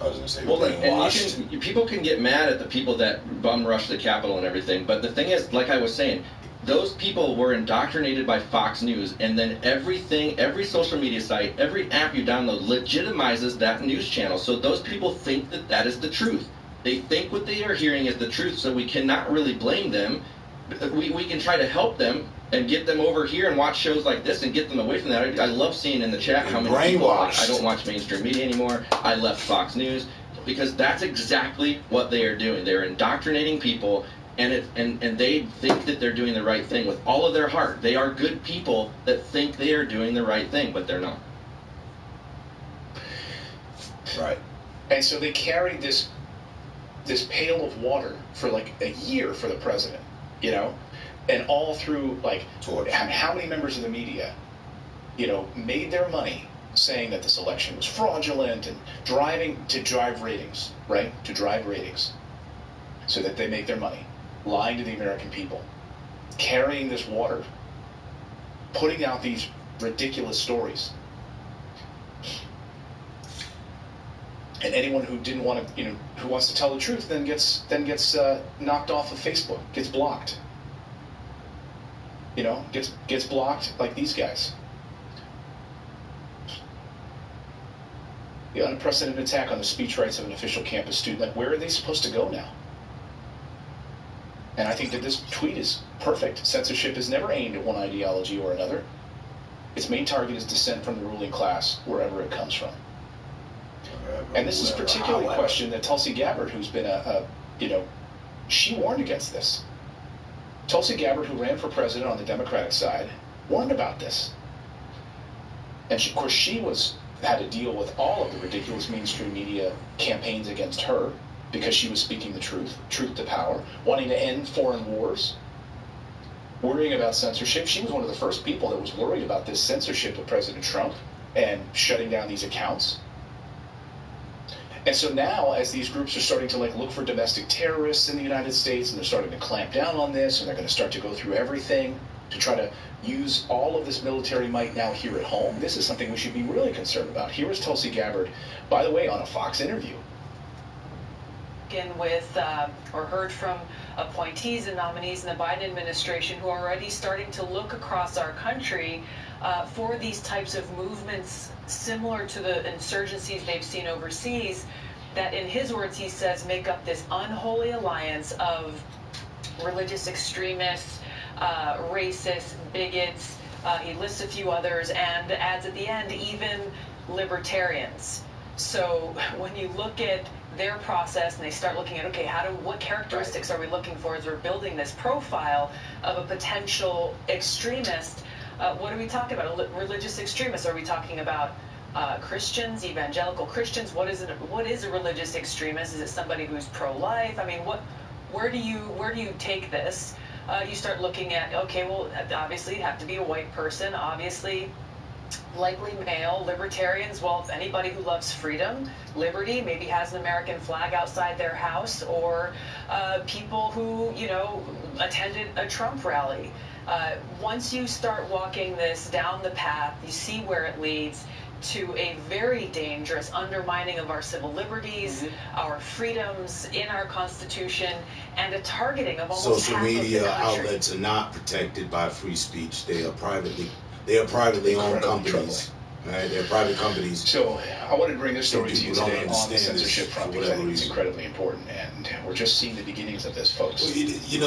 I was going to say, well, and people can get mad at the people that bum rush the Capitol and everything, but the thing is, like I was saying, those people were indoctrinated by Fox News, and then every social media site, every app you download legitimizes that news channel. So those people think that is the truth. They think what they are hearing is the truth, so we cannot really blame them. We can try to help them and get them over here and watch shows like this and get them away from that. I love seeing in the chat how many people are like, I don't watch mainstream media anymore. I left Fox News, because that's exactly what they are doing. They're indoctrinating people, and they think that they're doing the right thing with all of their heart. They are good people that think they are doing the right thing, but they're not. Right. And so they carried this pail of water for like a year for the president, and all through like how many members of the media, made their money saying that this election was fraudulent and drive ratings, right? To drive ratings so that they make their money, lying to the American people, carrying this water, putting out these ridiculous stories. And anyone who didn't want to, who wants to tell the truth, then gets knocked off of Facebook, gets blocked. Gets blocked like these guys. The unprecedented attack on the speech rights of an official campus student. Like, where are they supposed to go now? And I think that this tweet is perfect. Censorship is never aimed at one ideology or another. Its main target is dissent from the ruling class, wherever it comes from. And this is particularly a question that Tulsi Gabbard, who's been she warned against this. Tulsi Gabbard, who ran for president on the Democratic side, warned about this. And of course, she had to deal with all of the ridiculous mainstream media campaigns against her because she was speaking the truth to power, wanting to end foreign wars, worrying about censorship. She was one of the first people that was worried about this censorship of President Trump and shutting down these accounts. And so now, as these groups are starting to look for domestic terrorists in the United States, and they're starting to clamp down on this, and they're going to start to go through everything to try to use all of this military might now here at home, this is something we should be really concerned about. Here is Tulsi Gabbard, by the way, on a Fox interview. With or heard from appointees and nominees in the Biden administration who are already starting to look across our country for these types of movements similar to the insurgencies they've seen overseas, that in his words, he says, make up this unholy alliance of religious extremists, racists, bigots, he lists a few others, and adds at the end, even libertarians. So when you look at their process and they start looking at, okay, what characteristics are we looking for as we're building this profile of a potential extremist? What are we talking about? Religious extremists? Are we talking about Christians, evangelical Christians? What is a religious extremist? Is it somebody who's pro-life? I mean, where do you take this? You start looking at, okay, well, obviously it'd have to be a white person, obviously likely male. Libertarians, well, anybody who loves freedom, liberty, maybe has an American flag outside their house, or people who, attended a Trump rally. Once you start walking this down the path, you see where it leads to a very dangerous undermining of our civil liberties, our freedoms in our Constitution, and a targeting of almost social half media of the country. outlets are not protected by free speech. They are privately owned companies. Right? They're private companies. So I wanted to bring this story to you today on the understand censorship this front for because I whatever think it's reason. incredibly important, and we're just seeing the beginnings of this, folks. Well,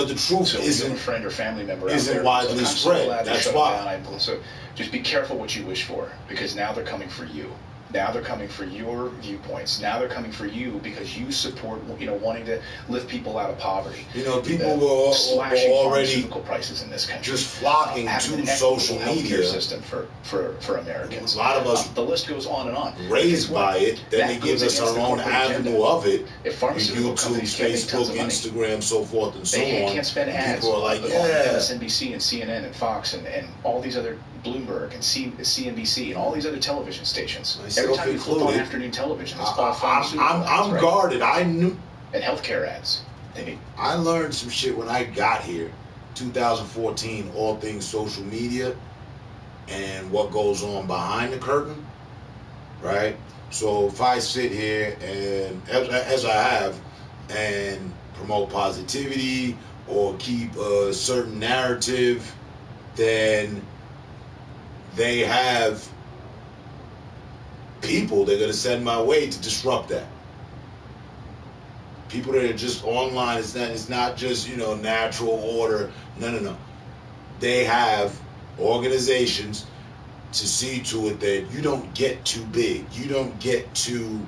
the truth So if you have a isn't friend or family member isn't out there, widely look, I'm so spread. glad they That's shut why. it down. So just be careful what you wish for, because now they're coming for you. Now they're coming for your viewpoints. Now they're coming for you because you support, wanting to lift people out of poverty. People were slashing already pharmaceutical prices in this country, just flocking having to an social equitable healthcare media. system for Americans. A lot of us the list goes on and on. raised by it, then they That give goes us against our the own corporate avenue agenda. of it. If pharmaceutical YouTube, companies can't make tons Facebook, of money, Instagram, so forth and so they on. can't spend ads People are like, on yeah. MSNBC and CNN and Fox and all these other Bloomberg and CNBC and all these other television stations. Myself Every time you flip on included. afternoon television, it's all pharmaceutical ads, I'm right? guarded. I knew. And healthcare ads. I learned some shit when I got here, 2014, all things social media and what goes on behind the curtain, right? So if I sit here and, as I have, and promote positivity or keep a certain narrative, then they have people they're going to send my way to disrupt that. People that are just online, it's not just, natural order. No. They have organizations to see to it that you don't get too big. You don't get to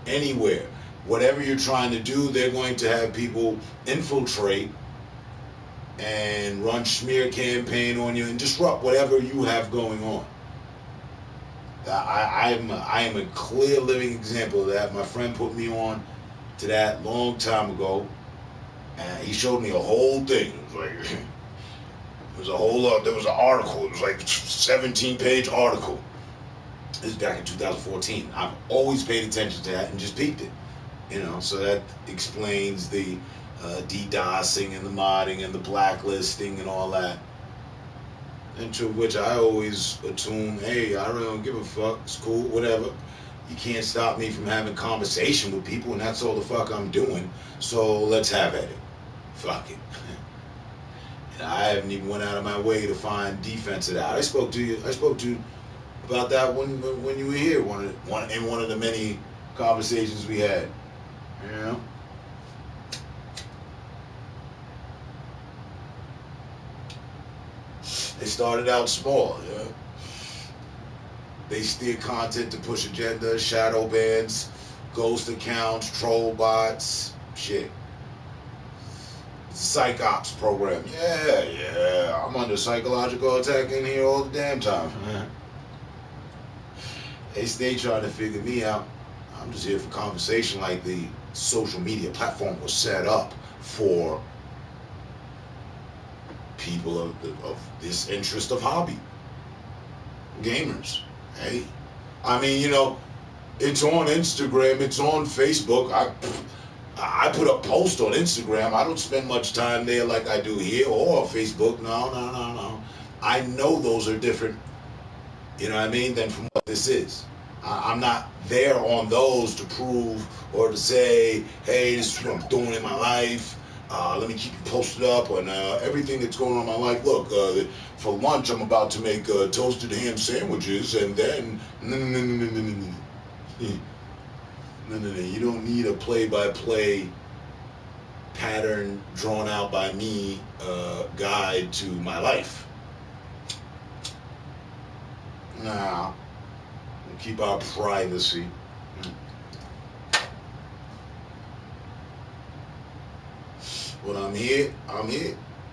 anywhere. Whatever you're trying to do, they're going to have people infiltrate and run smear campaign on you and disrupt whatever you have going on. I am a clear living example of that. My friend put me on to that long time ago, and he showed me a whole thing. It was like, there was an article. It was like a 17-page article. This is back in 2014. I've always paid attention to that and just peeped it. So that explains the DDoSing and the modding and the blacklisting and all that. And to which I always attuned, hey, I really don't give a fuck. It's cool, whatever. You can't stop me from having conversation with people, and that's all the fuck I'm doing. So let's have at it. Fuck it. And I haven't even went out of my way to find defense of that. I spoke to you about that when you were here, one of the many conversations we had. They started out small. Yeah. They steer content to push agendas, shadow bans, ghost accounts, troll bots, shit. It's a psych ops program. Yeah. I'm under psychological attack in here all the damn time. They stay trying to figure me out. I'm just here for conversation, like the social media platform was set up for people of this interest of hobby. Gamers. Hey. I mean, it's on Instagram, it's on Facebook. I put a post on Instagram. I don't spend much time there like I do here or Facebook. No. I know those are different, you know what I mean, than from what this is. I'm not there on those to prove or to say, hey, this is what I'm doing in my life. Let me keep you posted up on everything that's going on in my life. Look, for lunch, I'm about to make toasted ham sandwiches, and then no. You don't need a play-by-play pattern drawn out by me guide to my life. Nah, we'll keep our privacy. When I'm here.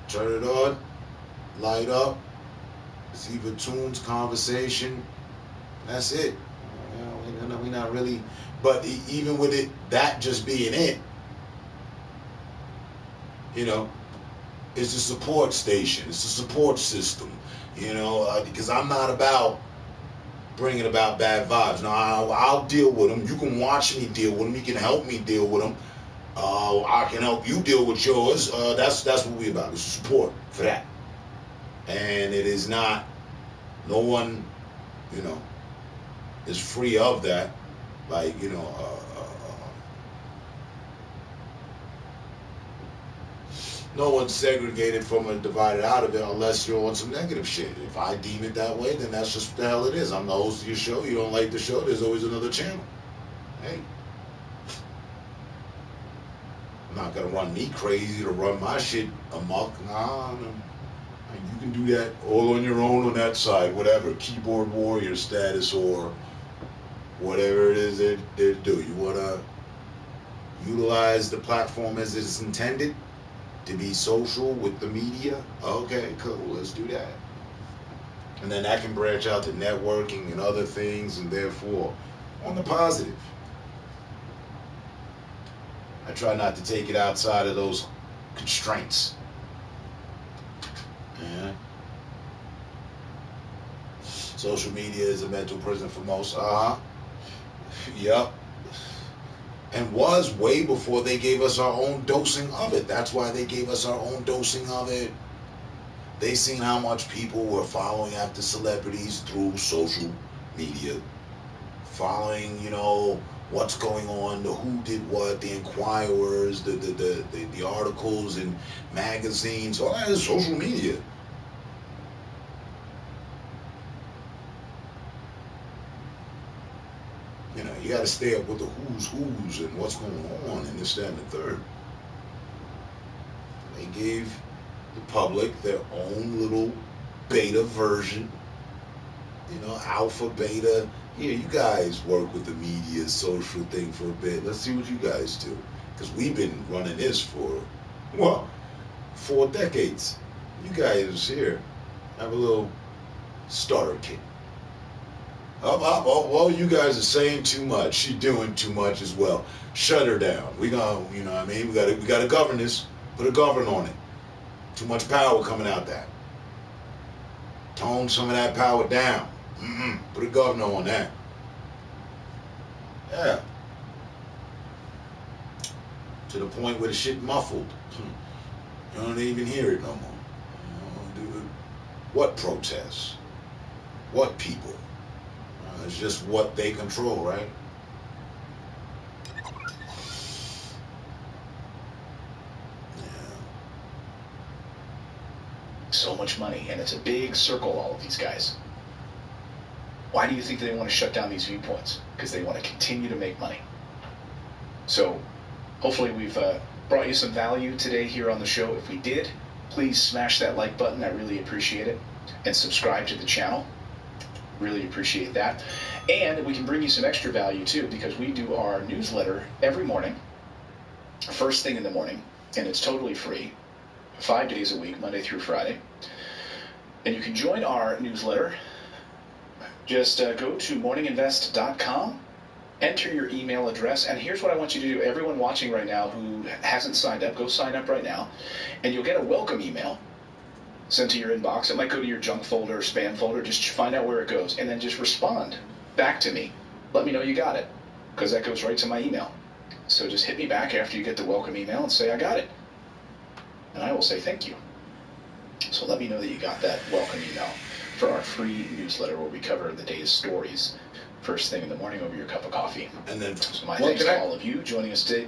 Turn it on, light up, see the tunes, conversation. That's it. We're not really, but even with it, that just being it, it's a support station. It's a support system, because I'm not about bringing about bad vibes. No, I'll deal with them. You can watch me deal with them. You can help me deal with them. I can help you deal with yours. That's what we about. It's support for that. And it is not, no one, is free of that. Like, no one's segregated from it, divided out of it, unless you're on some negative shit. If I deem it that way, then that's just the hell it is. I'm the host of your show. You don't like the show, there's always another channel. Hey. I'm not gonna run me crazy to run my shit amok. Nah. You can do that all on your own on that side, whatever, keyboard warrior status or whatever it is they do. You wanna utilize the platform as it's intended to be social with the media? Okay, cool, let's do that. And then that can branch out to networking and other things, and therefore, on the positive. I try not to take it outside of those constraints. Yeah. Social media is a mental prison for most. Yep. And was way before they gave us our own dosing of it. That's why they gave us our own dosing of it. They seen how much people were following after celebrities through social media. Following, what's going on, the who did what, the inquirers, the articles in magazines, all that is social media. You got to stay up with the who's and what's going on and this, that, and the third. They gave the public their own little beta version, alpha, beta. Here, you guys work with the media social thing for a bit. Let's see what you guys do. Because we've been running this for, 4 decades. You guys here have a little starter kit. Well, you guys are saying too much. She's doing too much as well. Shut her down. We gonna, we gotta govern this. Put a govern on it. Too much power coming out that. Tone some of that power down. Put a governor on that. Yeah. To the point where the shit muffled. You don't even hear it no more. What protests? What people? It's just what they control, right? So much money, and it's a big circle, all of these guys. Why do you think they want to shut down these viewpoints? Because they want to continue to make money. So, hopefully we've brought you some value today here on the show. If we did, please smash that like button. I really appreciate it. and subscribe to the channel. Really appreciate that. And we can bring you some extra value too, because we do our newsletter every morning, first thing in the morning, and it's totally free, 5 days a week, Monday through Friday. And you can join our newsletter. Just go to morninginvest.com, enter your email address, and here's what I want you to do. Everyone watching right now who hasn't signed up, go sign up right now, and you'll get a welcome email sent to your inbox. It might go to your junk folder or spam folder. Just find out where it goes, and then just respond back to me. Let me know you got it, because that goes right to my email. So just hit me back after you get the welcome email and say, I got it. And I will say thank you. So let me know that you got that welcome email for our free newsletter where we cover the day's stories first thing in the morning over your cup of coffee. And then, so my thanks to all of you joining us today.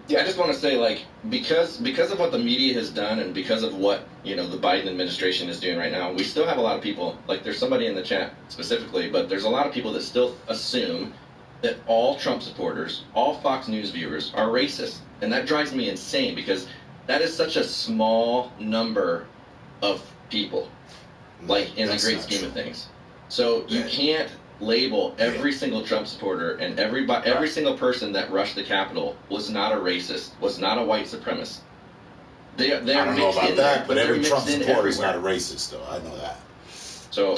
Yeah, I just want to say, like, because of what the media has done and because of what, the Biden administration is doing right now, we still have a lot of people, like there's somebody in the chat specifically, but there's a lot of people that still assume that all Trump supporters, all Fox News viewers are racist. And that drives me insane because that is such a small number of people, like, in the great scheme of things. So you can't label every single Trump supporter and every single person that rushed the Capitol was not a racist, was not a white supremacist. They're I don't know about that, but every Trump supporter is not a racist, though. I know that. So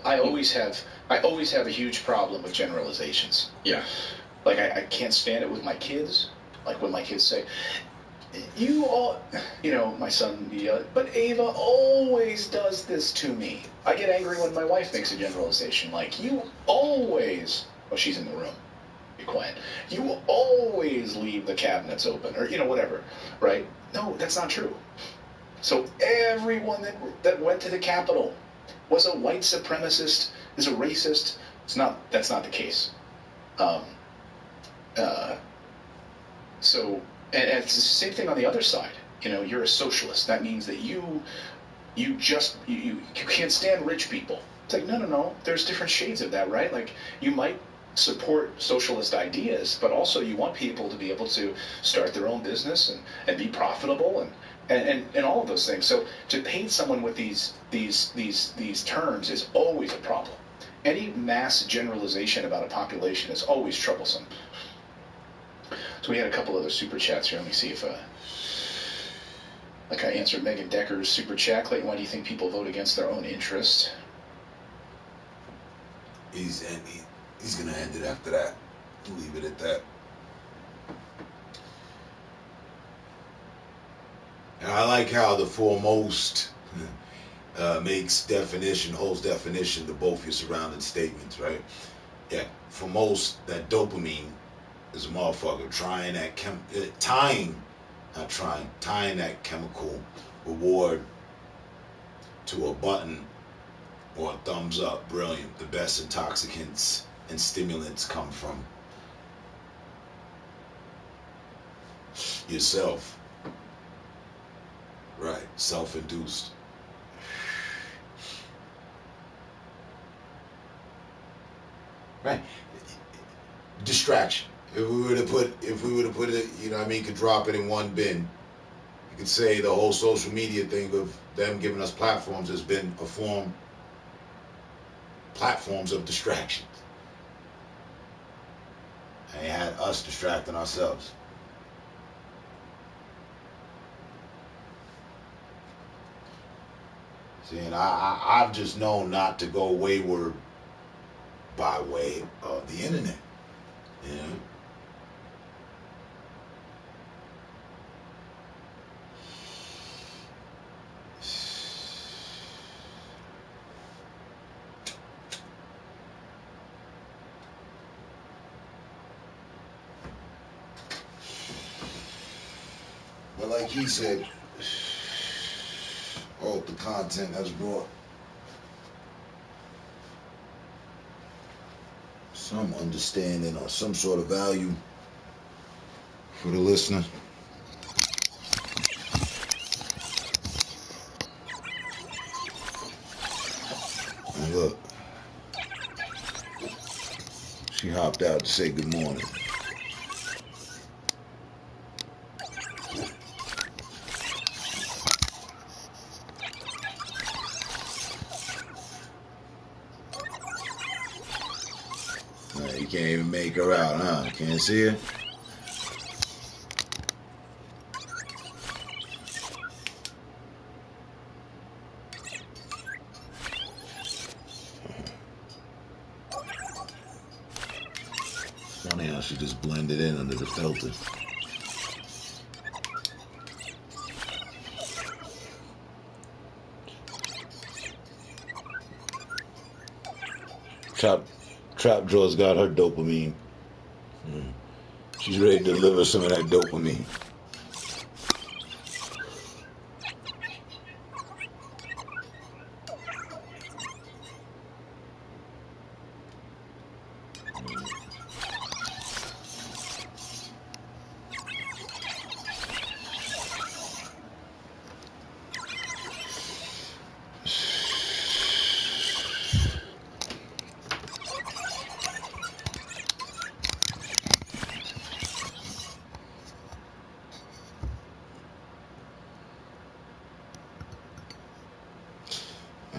I always have a huge problem with generalizations. Yeah. Like I can't stand it with my kids. Like when my kids say, you all, my son, but Ava always does this to me. I get angry when my wife makes a generalization, like, you always, she's in the room, be quiet, you always leave the cabinets open, or, whatever, right? No, that's not true. So everyone that went to the Capitol was a white supremacist, is a racist. That's not the case. So, and it's the same thing on the other side. You're a socialist. That means that you can't stand rich people. It's like, no. There's different shades of that, right? Like, you might support socialist ideas, but also you want people to be able to start their own business and be profitable and all of those things. So to paint someone with these terms is always a problem. Any mass generalization about a population is always troublesome. So we had a couple other super chats here. Let me see if I answered Megan Decker's super chat. Clayton, why do you think people vote against their own interest? He's gonna end it after that. Leave it at that. And I like how the foremost holds definition to both your surrounding statements, right? Yeah, foremost, that dopamine is a motherfucker tying that chemical reward to a button or a thumbs up. Brilliant. The best intoxicants and stimulants come from yourself. Right. Self-induced. Right. Distraction. If we were to put it, could drop it in one bin. You could say the whole social media thing of them giving us platforms has been platforms of distraction. And they had us distracting ourselves. See, and I've just known not to go wayward by way of the internet. But like he said, all the content has brought some understanding or some sort of value for the listener. And look, she hopped out to say good morning. You can't even make her out, huh? Can't see her? Funny how she just blended in under the filter. Trap Jaw's got her dopamine. She's ready to deliver some of that dopamine.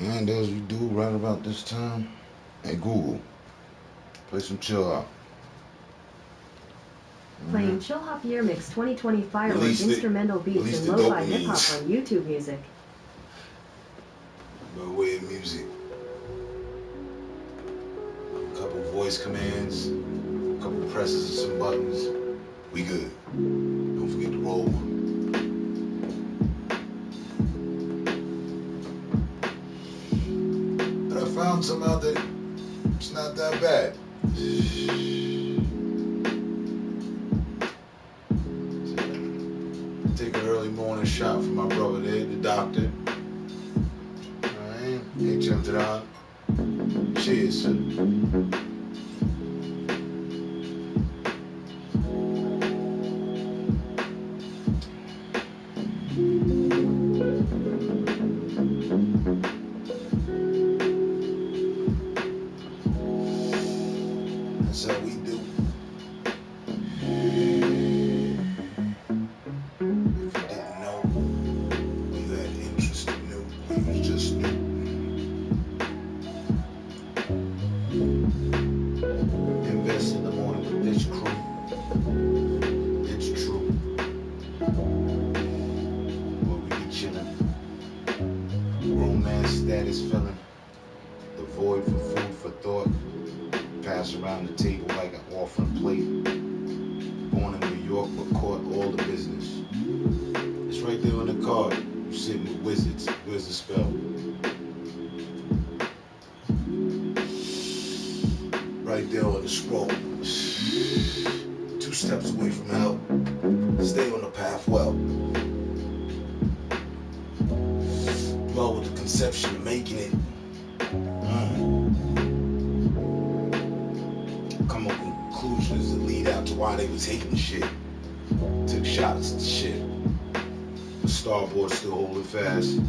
And as we do right about this time, hey Google, play some chill out. Playing Chill Hop Year Mix 2020 Fireworks instrumental beats and lo-fi hip hop on YouTube Music. By way of music. A couple voice commands, a couple presses of some buttons. We good. Don't forget to roll one. But I found some out that it's not that bad. Take an early morning shot from my brother there, the doctor. Alright, he jumped it on. Cheers, sir. That's how we do. If you didn't know, or you had interest in new, or you was just new. Invest in the morning with this crew. It's true. Where we be chillin'. Romance status filling. The void for food for thought. Pass around the table like an offering plate. Born in New York, but caught all the business. It's right there on the card. You sitting with wizards. Where's the spell? Right there on the scroll. 2 steps away from hell. Stay on the path well. Dwell with the conception of making it. Come up with conclusions that lead out to why they was hating shit. Took shots at the shit. The starboard still holding fast.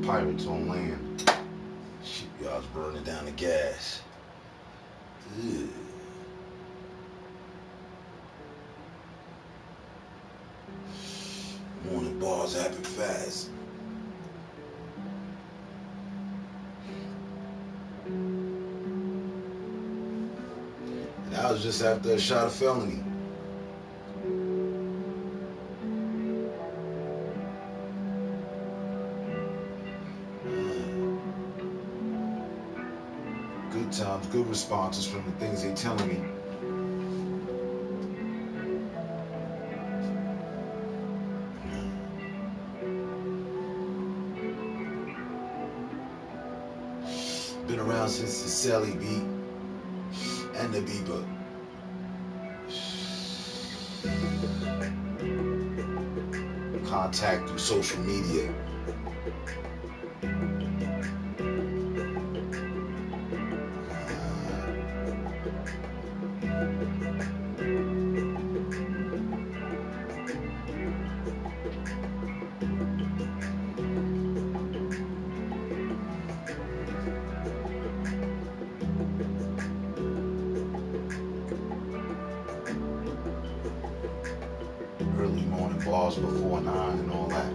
Pirates on land. Shipyards burning down the gas. Ugh. Morning bars happen fast. And that was just after a shot of felony. Good times, good responses from the things they telling me. Been around since the Sally beat and the Bieber. Contact through social media. Early morning bars before 9 and all that.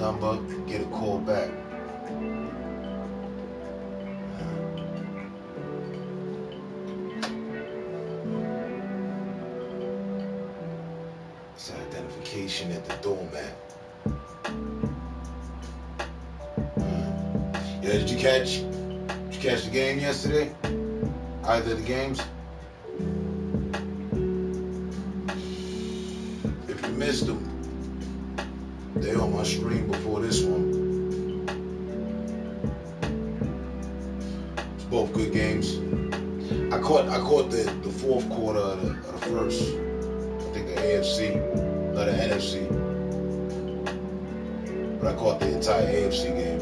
number, get a call back. It's identification at the doormat. Yeah, did you catch the game yesterday? Either of the games? If you missed them, they on my stream before this one. It's both good games. I caught the fourth quarter of the first. I think the AFC, not the NFC. But I caught the entire AFC game.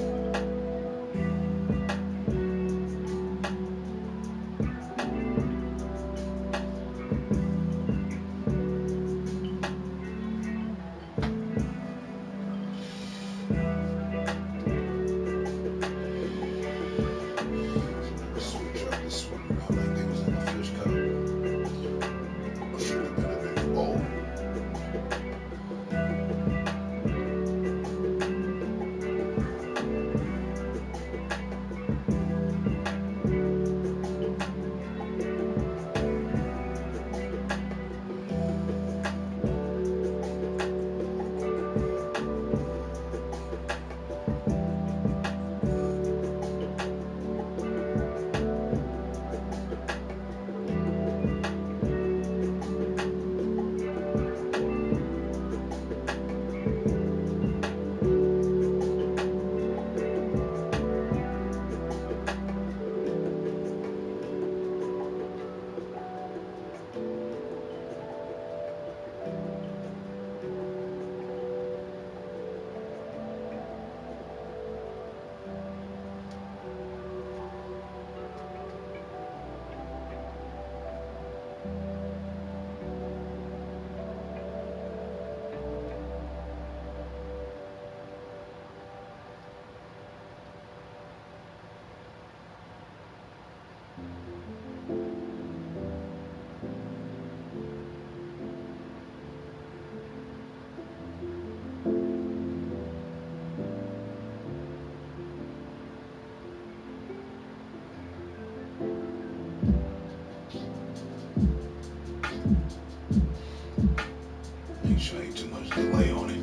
Make sure ain't too much delay on it.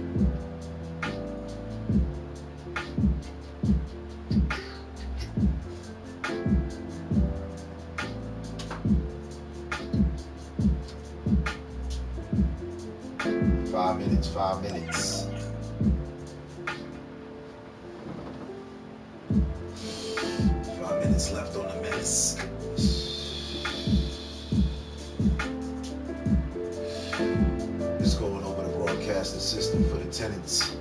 Five minutes. 5 minutes left on the menace. Just going over the broadcasting system for the tenants.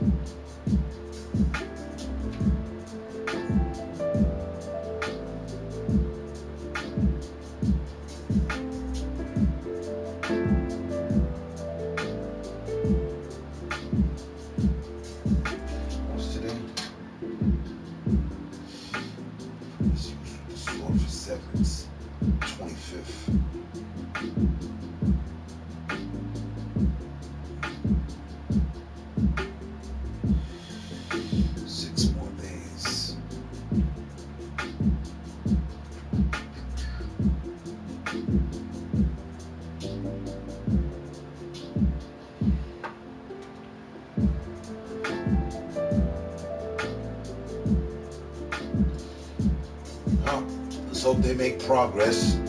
Hope they make progress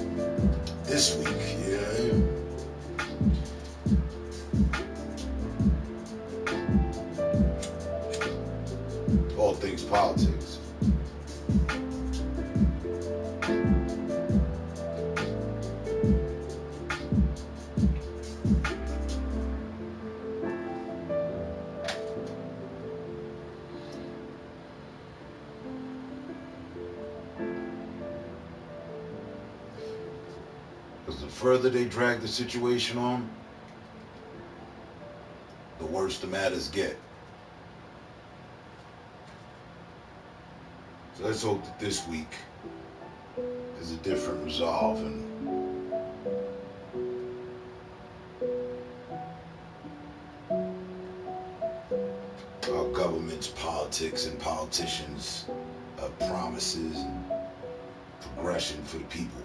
this week. Yeah. All things politics. Because the further they drag the situation on, the worse the matters get. So let's hope that this week is a different resolve and our government government's politics and politicians' promises and progression for the people.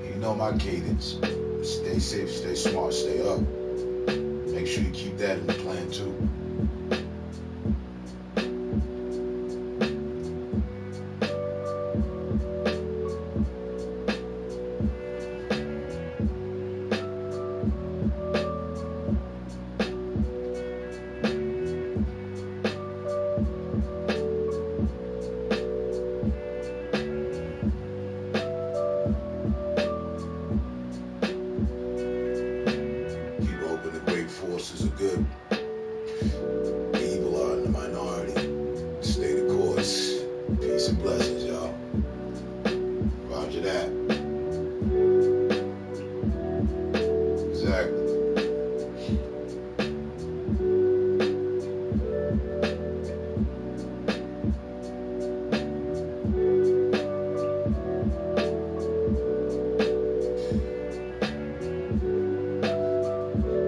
You know my cadence. Stay safe, stay smart, stay up. Make sure you keep that in the plan too. Forces are good. The evil are in the minority. Stay the course. Peace and blessings, y'all. Roger that. Exactly.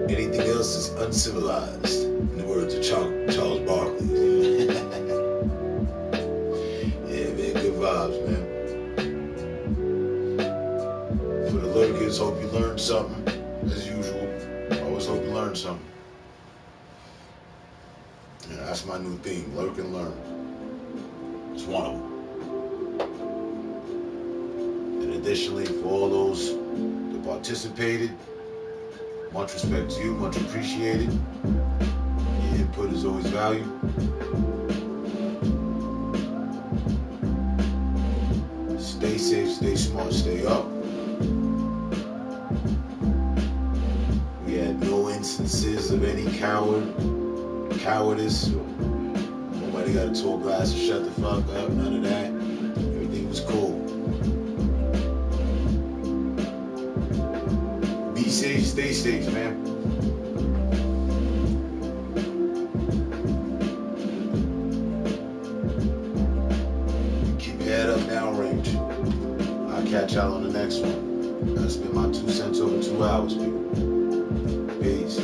Anything else is uncivilized, in the words of Charles Barkley. Yeah, man, good vibes, man. For the lurkers, hope you learned something, as usual. Always hope you learned something. Yeah, that's my new theme, lurk and learn. It's one of them. And additionally, for all those that participated, much respect to you, much appreciated. Your input is always valued. Stay safe, stay smart, stay up. We had no instances of any cowardice. Nobody got a tall glass and shut the fuck up, none of that. Everything was cool. Be safe, stay safe, man. Keep your head up downrange. I'll catch y'all on the next one. That's been my 2 cents over 2 hours, people. Peace.